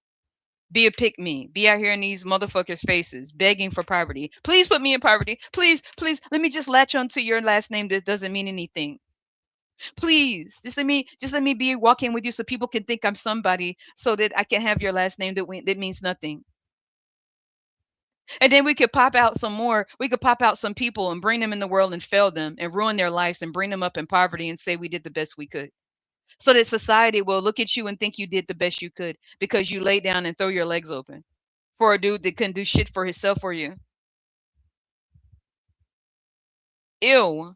Be a pick me. Be out here in these motherfuckers' faces, begging for poverty. Please put me in poverty. Please, please, let me just latch onto your last name that doesn't mean anything. Please, just let me be walking with you so people can think I'm somebody, so that I can have your last name that means nothing. And then we could pop out some more. We could pop out some people and bring them in the world and fail them and ruin their lives and bring them up in poverty and say we did the best we could. So that society will look at you and think you did the best you could because you lay down and throw your legs open for a dude that couldn't do shit for himself or you. Ew.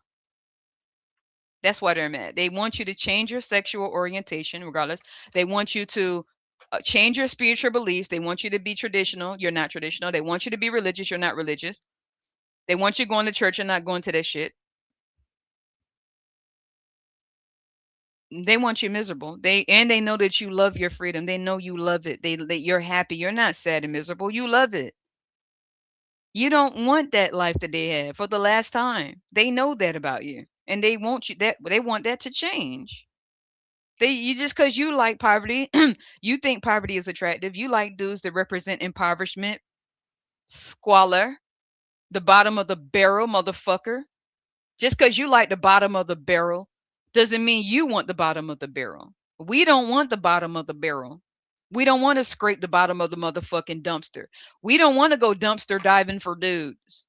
That's why they're mad. They want you to change your sexual orientation, regardless. They want you to change your spiritual beliefs. They want you to be traditional. You're not traditional. They want you to be religious. You're not religious. They want you going to church and not going to that shit. They want you miserable. They know that you love your freedom. They know you love it. You're happy. You're not sad and miserable. You love it. You don't want that life that they had for the last time. They know that about you. And they want that to change. You just because you like poverty, you think poverty is attractive. You like dudes that represent impoverishment, squalor, the bottom of the barrel, motherfucker. Just because you like the bottom of the barrel doesn't mean you want the bottom of the barrel. We don't want the bottom of the barrel. We don't want to scrape the bottom of the motherfucking dumpster. We don't want to go dumpster diving for dudes.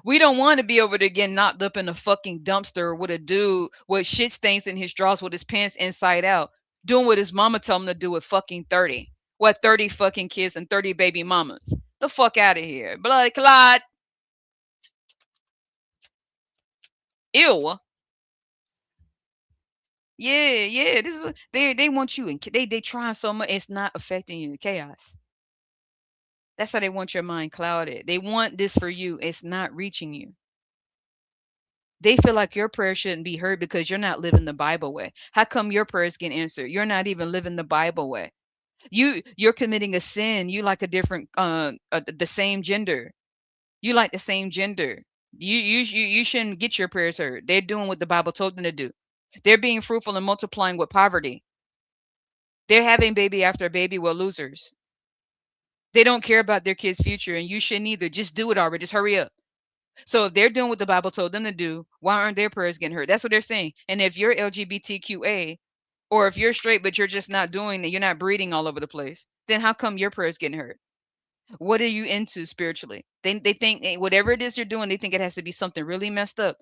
We don't want to be over there getting knocked up in a fucking dumpster with a dude with shit stains in his drawers with his pants inside out, doing what his mama told him to do at fucking 30. What, 30 fucking kids and 30 baby mamas? The fuck out of here. Blood clot. Ew. Yeah, yeah. This is what they want you and they trying so much. It's not affecting you. Chaos. That's how they want your mind clouded. They want this for you. It's not reaching you. They feel like your prayer shouldn't be heard because you're not living the Bible way. How come your prayers get answered? You're not even living the Bible way. You're committing a sin. You like a different the same gender. You like the same gender. You shouldn't get your prayers heard. They're doing what the Bible told them to do. They're being fruitful and multiplying with poverty. They're having baby after baby with losers. They don't care about their kids' future, and you shouldn't either. Just do it already. Just hurry up. So if they're doing what the Bible told them to do, why aren't their prayers getting heard? That's what they're saying. And if you're LGBTQA, or if you're straight but you're just not doing it, you're not breeding all over the place, then how come your prayers getting heard? What are you into spiritually? They think whatever it is you're doing, they think it has to be something really messed up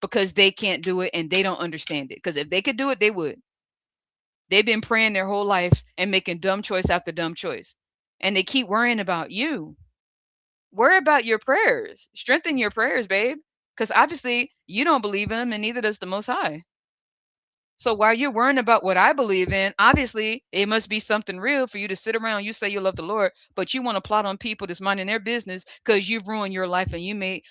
because they can't do it and they don't understand it. Because if they could do it, they would. They've been praying their whole lives and making dumb choice after dumb choice. And they keep worrying about you. Worry about your prayers. Strengthen your prayers, babe. Because obviously you don't believe in them and neither does the Most High. So while you're worrying about what I believe in, obviously it must be something real for you to sit around. You say you love the Lord, but you want to plot on people that's minding their business because you've ruined your life and you made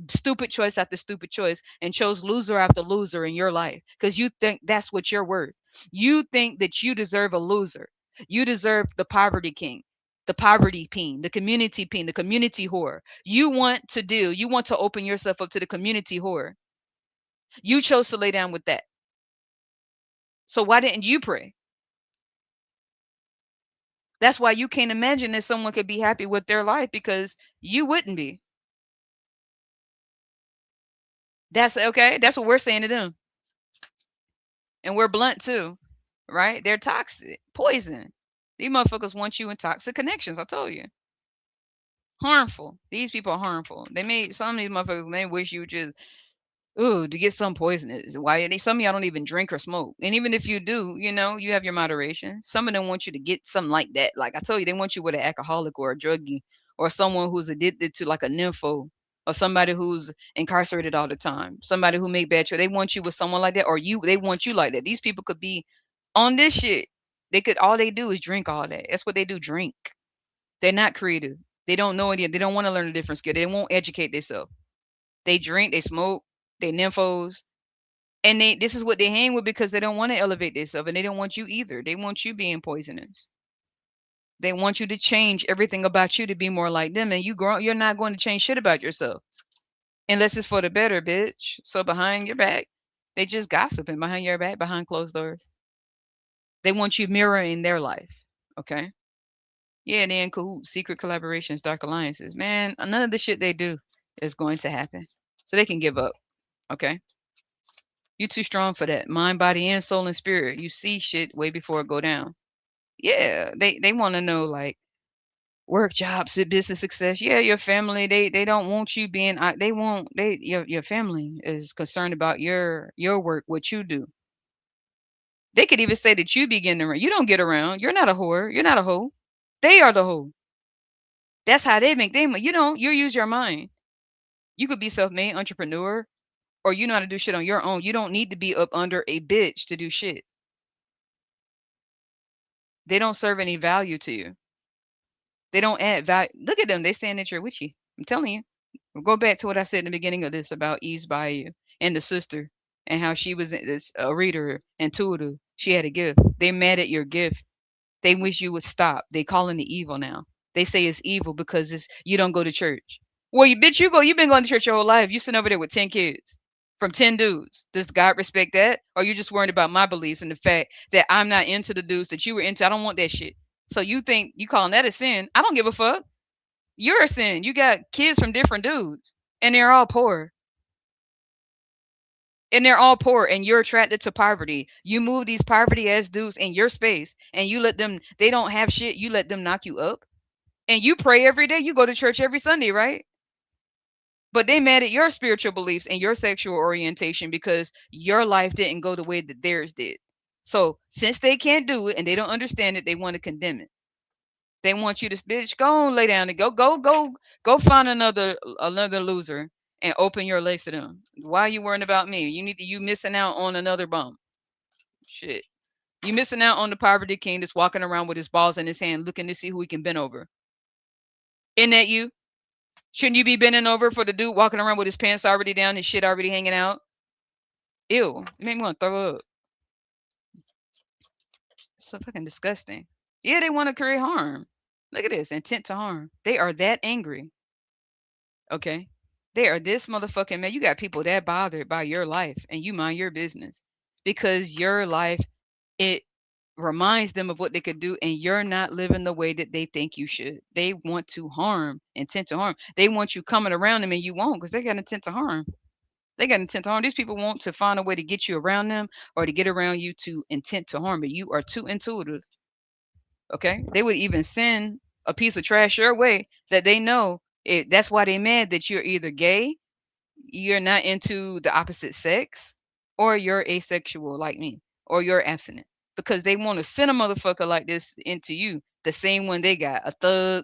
stupid choice after stupid choice and chose loser after loser in your life because you think that's what you're worth. You think that you deserve a loser. You deserve the poverty king, the poverty peen, the community peen, the community whore. You want to open yourself up to the community whore. You chose to lay down with that. So why didn't you pray? That's why you can't imagine that someone could be happy with their life because you wouldn't be. That's okay. That's what we're saying to them. And we're blunt too, right? They're toxic, poison. These motherfuckers want you in toxic connections. I told you. Harmful. These people are harmful. They made some of these motherfuckers, they wish you would just ooh, to get some poisonous. Why some of y'all don't even drink or smoke. And even if you do, you have your moderation. Some of them want you to get something like that. Like I told you, they want you with an alcoholic or a druggie or someone who's addicted to like a nympho or somebody who's incarcerated all the time. Somebody who made bad choice. They want you with someone like that or they want you like that. These people could be on this shit. All they do is drink all that. That's what they do, drink. They're not creative. They don't know any. They don't want to learn a different skill. They won't educate themselves. They drink, they smoke, they nymphos, and this is what they hang with because they don't want to elevate themselves and they don't want you either. They want you being poisonous. They want you to change everything about you to be more like them, and you're not going to change shit about yourself unless it's for the better, bitch. So behind your back, they just gossiping behind your back, behind closed doors. They want you mirroring their life. Okay. Yeah, they in cahoots, secret collaborations, dark alliances. Man, none of the shit they do is going to happen. So they can give up. Okay. You too strong for that. Mind, body, and soul and spirit. You see shit way before it go down. Yeah, they want to know like Work, jobs, business success. Yeah, your family, they don't want you being they want they your family is concerned about your work, what you do. They could even say that you be getting around. You don't get around. You're not a whore. You're not a hoe. They are the hoe. That's how they make them. You don't. You use your mind. You could be self-made entrepreneur, or you know how to do shit on your own. You don't need to be up under a bitch to do shit. They don't serve any value to you. They don't add value. Look at them. They saying that you're witchy. I'm telling you. We'll go back to what I said in the beginning of this about Eve's Bayou and the sister and how she was this a reader, intuitive. She had a gift. They mad at your gift. They wish you would stop. They calling it evil now. They say it's evil because it's you don't go to church. Well, you bitch, you go. You've been going to church your whole life. You sitting over there with 10 kids from 10 dudes. Does God respect that, or you just worried about my beliefs and the fact that I'm not into the dudes that you were into? I don't want that shit. So you think you calling that a sin? I don't give a fuck. You're a sin. You got kids from different dudes, and they're all poor. And they're all poor, and you're attracted to poverty. You move these poverty ass dudes in your space, and you let them. They don't have shit. You let them knock you up, and you pray every day. You go to church every Sunday, right? But they mad at your spiritual beliefs and your sexual orientation because your life didn't go the way that theirs did. So since they can't do it and they don't understand it, they want to condemn it. They want you to bitch go on, lay down and go find another loser and open your legs to them. Why are you worrying about me? You missing out on another bum. Shit. You missing out on the poverty king that's walking around with his balls in his hand looking to see who he can bend over. Isn't that you? Shouldn't you be bending over for the dude walking around with his pants already down, his shit already hanging out? Ew. It made me want to throw up. It's so fucking disgusting. Yeah, they want to create harm. Look at this. Intent to harm. They are that angry. Okay. They are this motherfucking man. You got people that bothered by your life and you mind your business because your life, it reminds them of what they could do and you're not living the way that they think you should. They want to harm, intent to harm. They want you coming around them and you won't because they got intent to harm. They got intent to harm. These people want to find a way to get you around them or to get around you to intent to harm, but you are too intuitive. Okay. They would even send a piece of trash your way that they know it, that's why they mad that you're either gay, you're not into the opposite sex, or you're asexual like me, or you're abstinent. Because they want to send a motherfucker like this into you, the same one they got, a thug,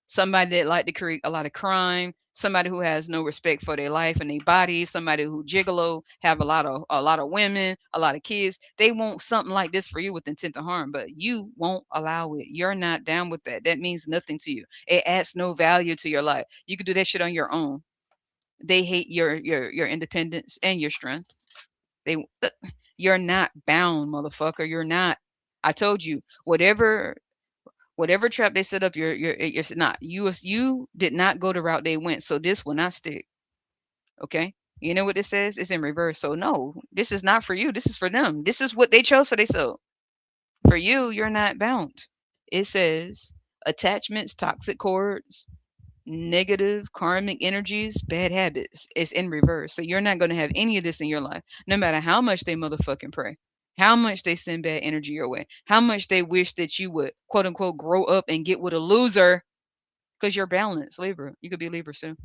somebody that like to create a lot of crime, somebody who has no respect for their life and their body, somebody who gigolo, have a lot of women, a lot of kids. They want something like this for you with intent to harm, but you won't allow it. You're not down with that. That means nothing to you. It adds no value to your life. You can do that shit on your own. They hate your independence and your strength. They you're not bound, motherfucker. You're not. I told you, whatever trap they set up, it's not. You did not go the route they went, so this will not stick. Okay. You know what it says? It's in reverse. So no, this is not for you. This is for them. This is what they chose for themselves. For you, you're not bound. It says attachments, toxic cords, negative karmic energies, bad habits. It's in reverse. So you're not going to have any of this in your life, no matter how much they motherfucking pray, how much they send bad energy your way, how much they wish that you would quote unquote grow up and get with a loser because you're balanced. Libra. You could be Libra soon.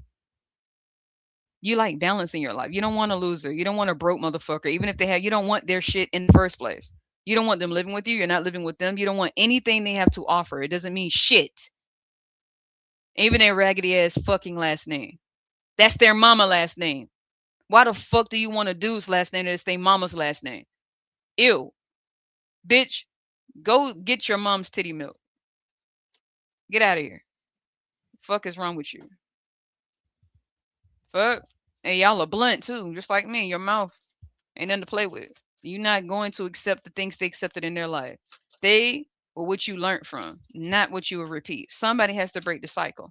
You like balance in your life. You don't want a loser. You don't want a broke motherfucker. Even if they have, you don't want their shit in the first place. You don't want them living with you. You're not living with them. You don't want anything they have to offer. It doesn't mean shit. Even their raggedy ass fucking last name. That's their mama last name. Why the fuck do you want a dude's last name that's their mama's last name? Ew. Bitch, go get your mom's titty milk. Get out of here. Fuck is wrong with you? Fuck. And y'all are blunt too, just like me. Your mouth ain't nothing to play with. You're not going to accept the things they accepted in their life. They were what you learned from, not what you will repeat. Somebody has to break the cycle.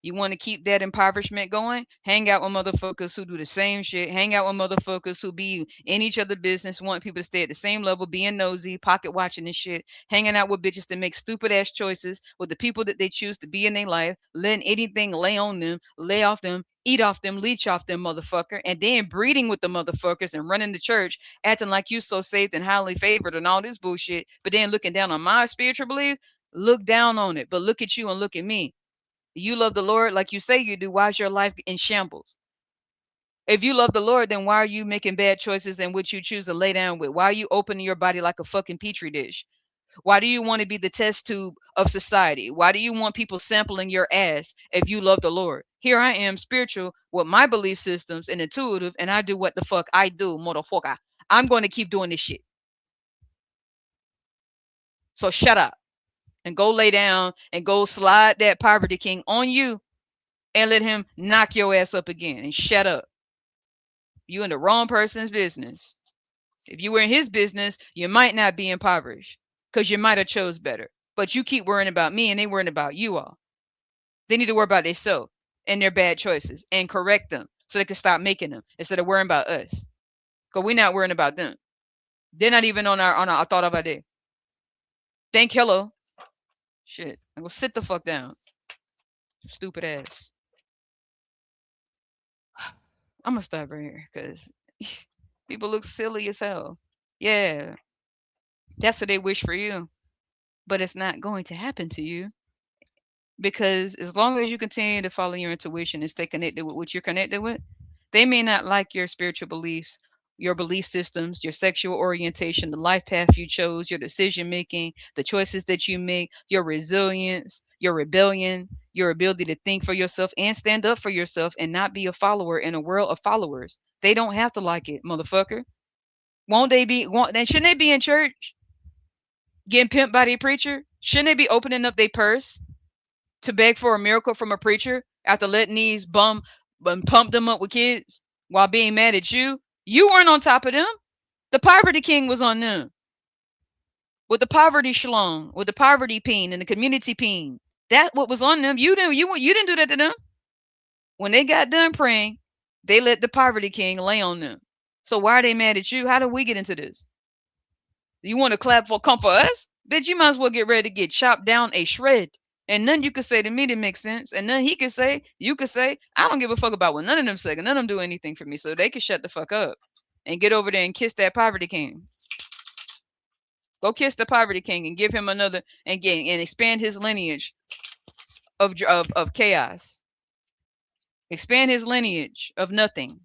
You want to keep that impoverishment going? Hang out with motherfuckers who do the same shit. Hang out with motherfuckers who be in each other business, want people to stay at the same level, being nosy, pocket watching and shit. Hanging out with bitches that make stupid ass choices with the people that they choose to be in their life, letting anything lay on them, lay off them, eat off them, leech off them, motherfucker, and then breeding with the motherfuckers and running the church, acting like you so saved and highly favored and all this bullshit, but then looking down on my spiritual beliefs. look down on it, but look at you and look at me. You love the Lord like you say you do. Why is your life in shambles? If you love the Lord, then why are you making bad choices in which you choose to lay down with? Why are you opening your body like a fucking petri dish? Why do you want to be the test tube of society? Why do you want people sampling your ass if you love the Lord? Here I am, spiritual, with my belief systems and intuitive, and I do what the fuck I do, motherfucker. I'm going to keep doing this shit. So shut up and go lay down and go slide that poverty king on you and let him knock your ass up again and shut up. You in the wrong person's business. If you were in his business, you might not be impoverished because you might have chose better. But you keep worrying about me and they worrying about you all. They need to worry about themselves and their bad choices and correct them so they can stop making them instead of worrying about us. Because we're not worrying about them. They're not even on our thought of our day. Thank hello. Shit. I'm gonna sit the fuck down. Stupid ass. I'm gonna stop right here because people look silly as hell. Yeah, that's what they wish for you, but it's not going to happen to you because as long as you continue to follow your intuition and stay connected with what you're connected with, they may not like your spiritual beliefs, your belief systems, your sexual orientation, the life path you chose, your decision making, the choices that you make, your resilience, your rebellion, your ability to think for yourself and stand up for yourself and not be a follower in a world of followers. They don't have to like it, motherfucker. Won't they be? Won't, then shouldn't they be in church getting pimped by the preacher? Shouldn't they be opening up their purse to beg for a miracle from a preacher after letting these pump them up with kids while being mad at you? You weren't on top of them. The poverty king was on them with the poverty shalom, with the poverty peen and the community peen. That what was on them. You didn't do that to them. When they got done praying, they let the poverty king lay on them. So why are they mad at you? How did we get into this? You want to come for us? Bitch, you might as well get ready to get chopped down a shred. And none you could say to me that makes sense. And none he could say, you could say, I don't give a fuck about what none of them say. None of them do anything for me. So they can shut the fuck up and get over there and kiss that poverty king. Go kiss the poverty king and give him another and expand his lineage of chaos. Expand his lineage of nothing.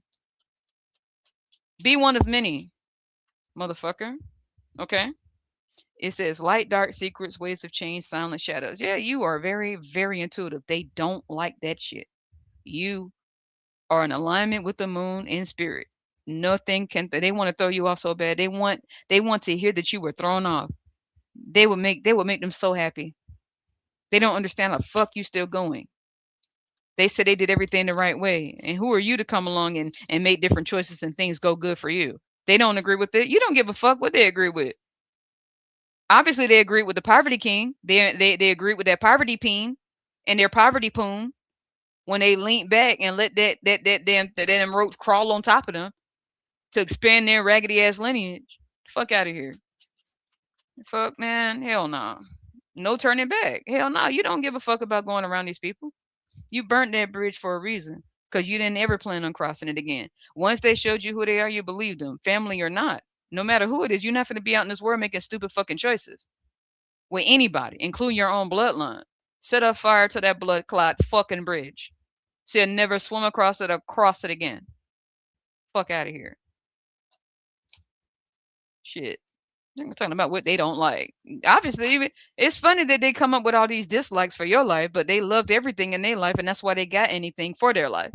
Be one of many, motherfucker. Okay? It says light, dark, secrets, ways of change, silent shadows. Yeah, you are very, very intuitive. They don't like that shit. You are in alignment with the moon in spirit. Nothing can they want to throw you off so bad. They want to hear that you were thrown off. They would make them so happy. They don't understand how the fuck you still going. They said they did everything the right way. And who are you to come along and make different choices and things go good for you? They don't agree with it. You don't give a fuck what they agree with. Obviously they agreed with the poverty king. They agreed with that poverty peen and their poverty poon when they leaned back and let that damn roach crawl on top of them to expand their raggedy ass lineage. Fuck out of here. Fuck man, hell no. Nah. No turning back. Hell no, nah. You don't give a fuck about going around these people. You burnt that bridge for a reason. Because you didn't ever plan on crossing it again. Once they showed you who they are, you believed them, family or not. No matter who it is, you're not going to be out in this world making stupid fucking choices with anybody, including your own bloodline. Set up fire to that blood clot fucking bridge. So you'll never swim across it or cross it again. Fuck out of here. Shit. They're talking about what they don't like. Obviously, it's funny that they come up with all these dislikes for your life, but they loved everything in their life, and that's why they got anything for their life.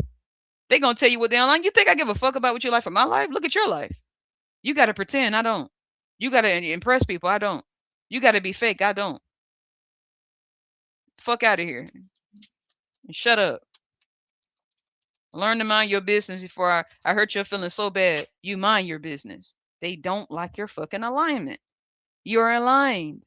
They gonna tell you what they don't like. You think I give a fuck about what you like for my life? Look at your life. You gotta pretend. I don't. You gotta impress people. I don't. You gotta be fake. I don't. Fuck out of here. Shut up. Learn to mind your business before I hurt your feelings so bad. You mind your business. They don't like your fucking alignment. You're aligned.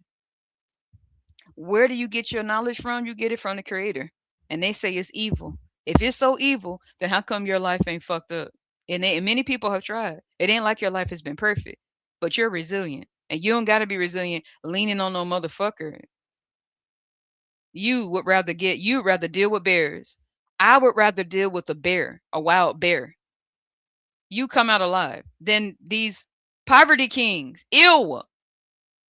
Where do you get your knowledge from? You get it from the creator. And they say it's evil. If it's so evil, then how come your life ain't fucked up? And many people have tried. It ain't like your life has been perfect, but you're resilient. And you don't got to be resilient leaning on no motherfucker. You'd rather deal with bears. I would rather deal with a bear, a wild bear. You come out alive than these poverty kings. Ew.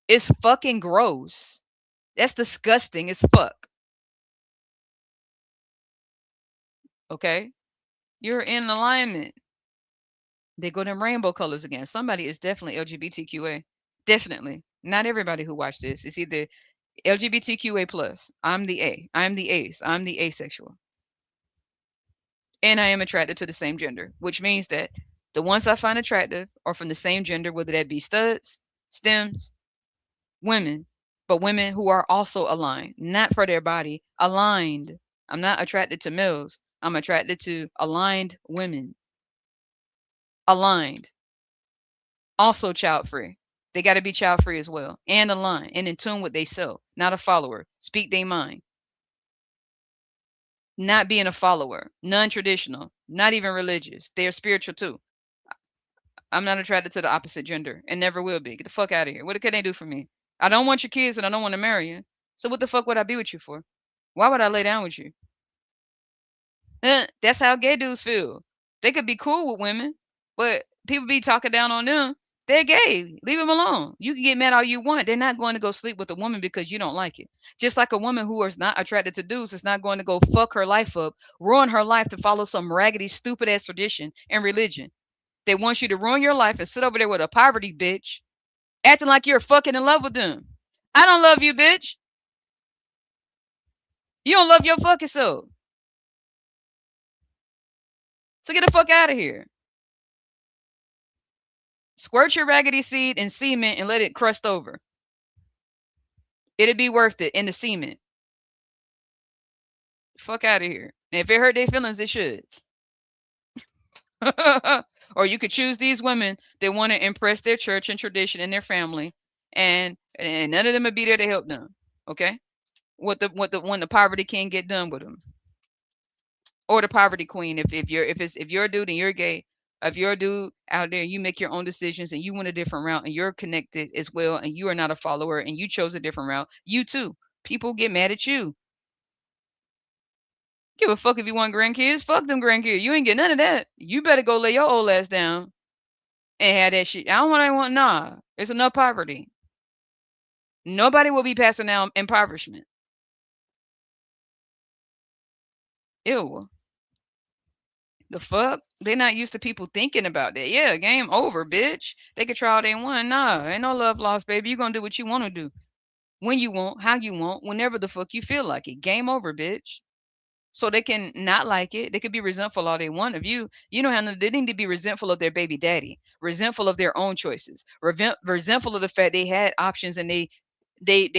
It's fucking gross. That's disgusting as fuck. Okay? You're in alignment. They go them rainbow colors again. Somebody is definitely LGBTQA. Definitely. Not everybody who watched this. It's either LGBTQA plus. I'm the A. I'm the ace. I'm the asexual. And I am attracted to the same gender, which means that the ones I find attractive are from the same gender, whether that be studs, stems, women, but women who are also aligned, not for their body, aligned. I'm not attracted to males. I'm attracted to aligned women. Aligned. Also child free. They got to be child free as well and aligned and in tune with they self, not a follower. Speak their mind. Not being a follower, non traditional, not even religious. They are spiritual too. I'm not attracted to the opposite gender and never will be. Get the fuck out of here. What can they do for me? I don't want your kids and I don't want to marry you. So what the fuck would I be with you for? Why would I lay down with you? That's how gay dudes feel. They could be cool with women, but people be talking down on them. They're gay. Leave them alone. You can get mad all you want. They're not going to go sleep with a woman because you don't like it. Just like a woman who is not attracted to dudes is not going to go fuck her life up, ruin her life to follow some raggedy, stupid ass tradition and religion. They want you to ruin your life and sit over there with a poverty bitch, acting like you're fucking in love with them. I don't love you, bitch. You don't love your fucking self. So get the fuck out of here. Squirt your raggedy seed in cement and let it crust over. It'll be worth it in the cement. Fuck out of here. And if it hurt their feelings, it should. Or you could choose these women that want to impress their church and tradition and their family, and none of them would be there to help them. Okay, what the when the poverty king get done with them, or the poverty queen. If you're a dude and you're gay, if you're a dude out there, you make your own decisions and you went a different route and you're connected as well, and you are not a follower and you chose a different route. You too. People get mad at you. Give a fuck if you want grandkids. Fuck them grandkids. You ain't get none of that. You better go lay your old ass down and have that shit. I don't want. I want. Nah. It's enough poverty. Nobody will be passing down impoverishment. Ew. The fuck? They not used to people thinking about that. Yeah, game over, bitch. They could try all they want. Nah, ain't no love lost, baby. You gonna do what you want to do. When you want, how you want, whenever the fuck you feel like it. Game over, bitch. So they can not like it. They could be resentful all they want of you. You know how they need to be resentful of their baby daddy, resentful of their own choices, resentful of the fact they had options and they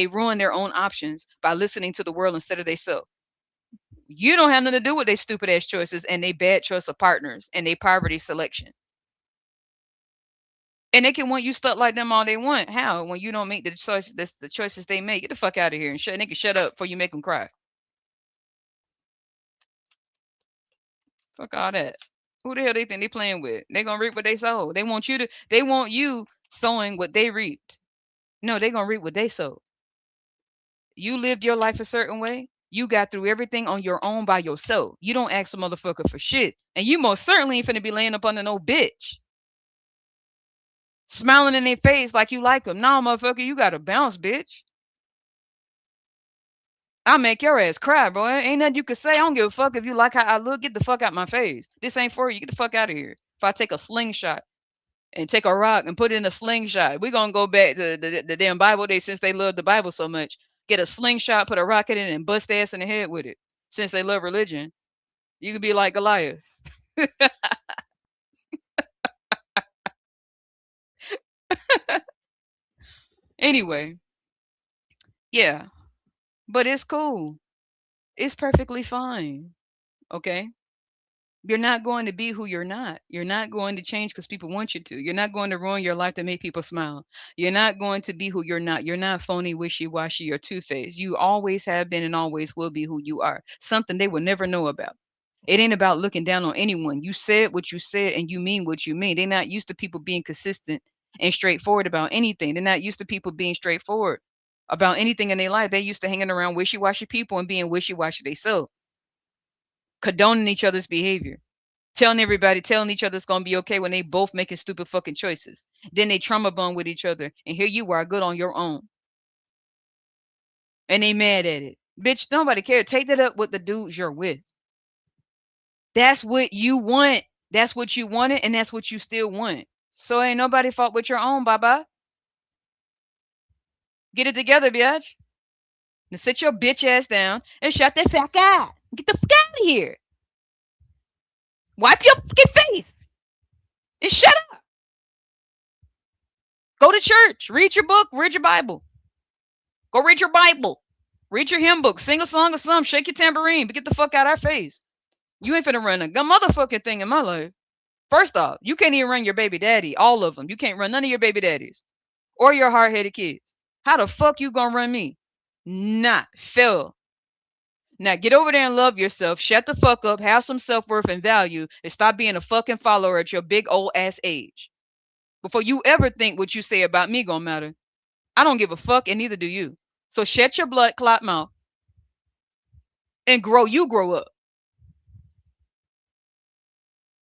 ruined their own options by listening to the world instead of they self. You don't have nothing to do with their stupid ass choices and they bad choice of partners and they poverty selection. And they can want you stuck like them all they want. How? When you don't make the choice, that's the choices they make. Get the fuck out of here and shut. And they can shut up before you make them cry. Fuck all that. Who the hell they think they playing with? They gonna reap what they sow. They want you to. They want you sowing what they reaped. No, they gonna reap what they sowed. You lived your life a certain way. You got through everything on your own by yourself. You don't ask a motherfucker for shit, and you most certainly ain't finna be laying up under no bitch, smiling in their face like you like them. Nah, motherfucker, you gotta bounce, bitch. I'll make your ass cry, bro. Ain't nothing you can say. I don't give a fuck if you like how I look. Get the fuck out my face. This ain't for you. Get the fuck out of here. If I take a slingshot and take a rock and put it in a slingshot, we're gonna go back to the damn Bible days since they love the Bible so much. Get a slingshot, put a rocket in it, and bust ass in the head with it. Since they love religion, you could be like Goliath. Anyway, yeah, but it's cool. It's perfectly fine. Okay. You're not going to be who you're not. You're not going to change because people want you to. You're not going to ruin your life to make people smile. You're not going to be who you're not. You're not phony, wishy washy, or two faced. You always have been and always will be who you are. Something they will never know about. It ain't about looking down on anyone. You said what you said and you mean what you mean. They're not used to people being consistent and straightforward about anything. They're not used to people being straightforward about anything in their life. They used to hanging around wishy washy people and being wishy washy themselves, condoning each other's behavior, telling each other it's gonna be okay when they both making stupid fucking choices. Then they trauma bond with each other, and here you are, good on your own. and they mad at it. Bitch, nobody care. Take that up with the dudes you're with. That's what you want. That's what you wanted, and that's what you still want. So ain't nobody fault with your own, baba. Get it together, bitch. Now sit your bitch ass down and shut the fuck up. Get the fuck out of here. Wipe your fucking face and shut up. Go to church. Read your book. Read your Bible. Go read your Bible. Read your hymn book. Sing a song or something. Shake your tambourine. But get the fuck out of our face. You ain't finna run a motherfucking thing in my life. First off, you can't even run your baby daddy. All of them. You can't run none of your baby daddies or your hard-headed kids. How the fuck you gonna run me? Nah, Phil. Now get over there and love yourself. Shut the fuck up. Have some self-worth and value, and stop being a fucking follower at your big old ass age. Before you ever think what you say about me gonna matter. I don't give a fuck, and neither do you. So shut your blood clot mouth and grow. You grow up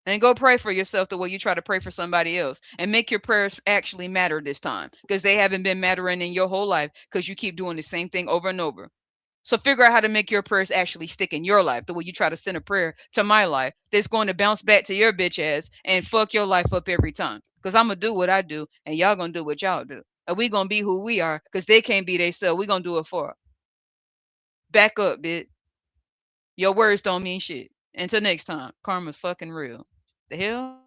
and go pray for yourself the way you try to pray for somebody else, and make your prayers actually matter this time, because they haven't been mattering in your whole life because you keep doing the same thing over and over. So figure out how to make your prayers actually stick in your life the way you try to send a prayer to my life that's going to bounce back to your bitch ass and fuck your life up every time. Because I'm going to do what I do and y'all going to do what y'all do. And we going to be who we are because they can't be themselves. We going to do it for her. Back up, bitch. Your words don't mean shit. Until next time, karma's fucking real. The hell?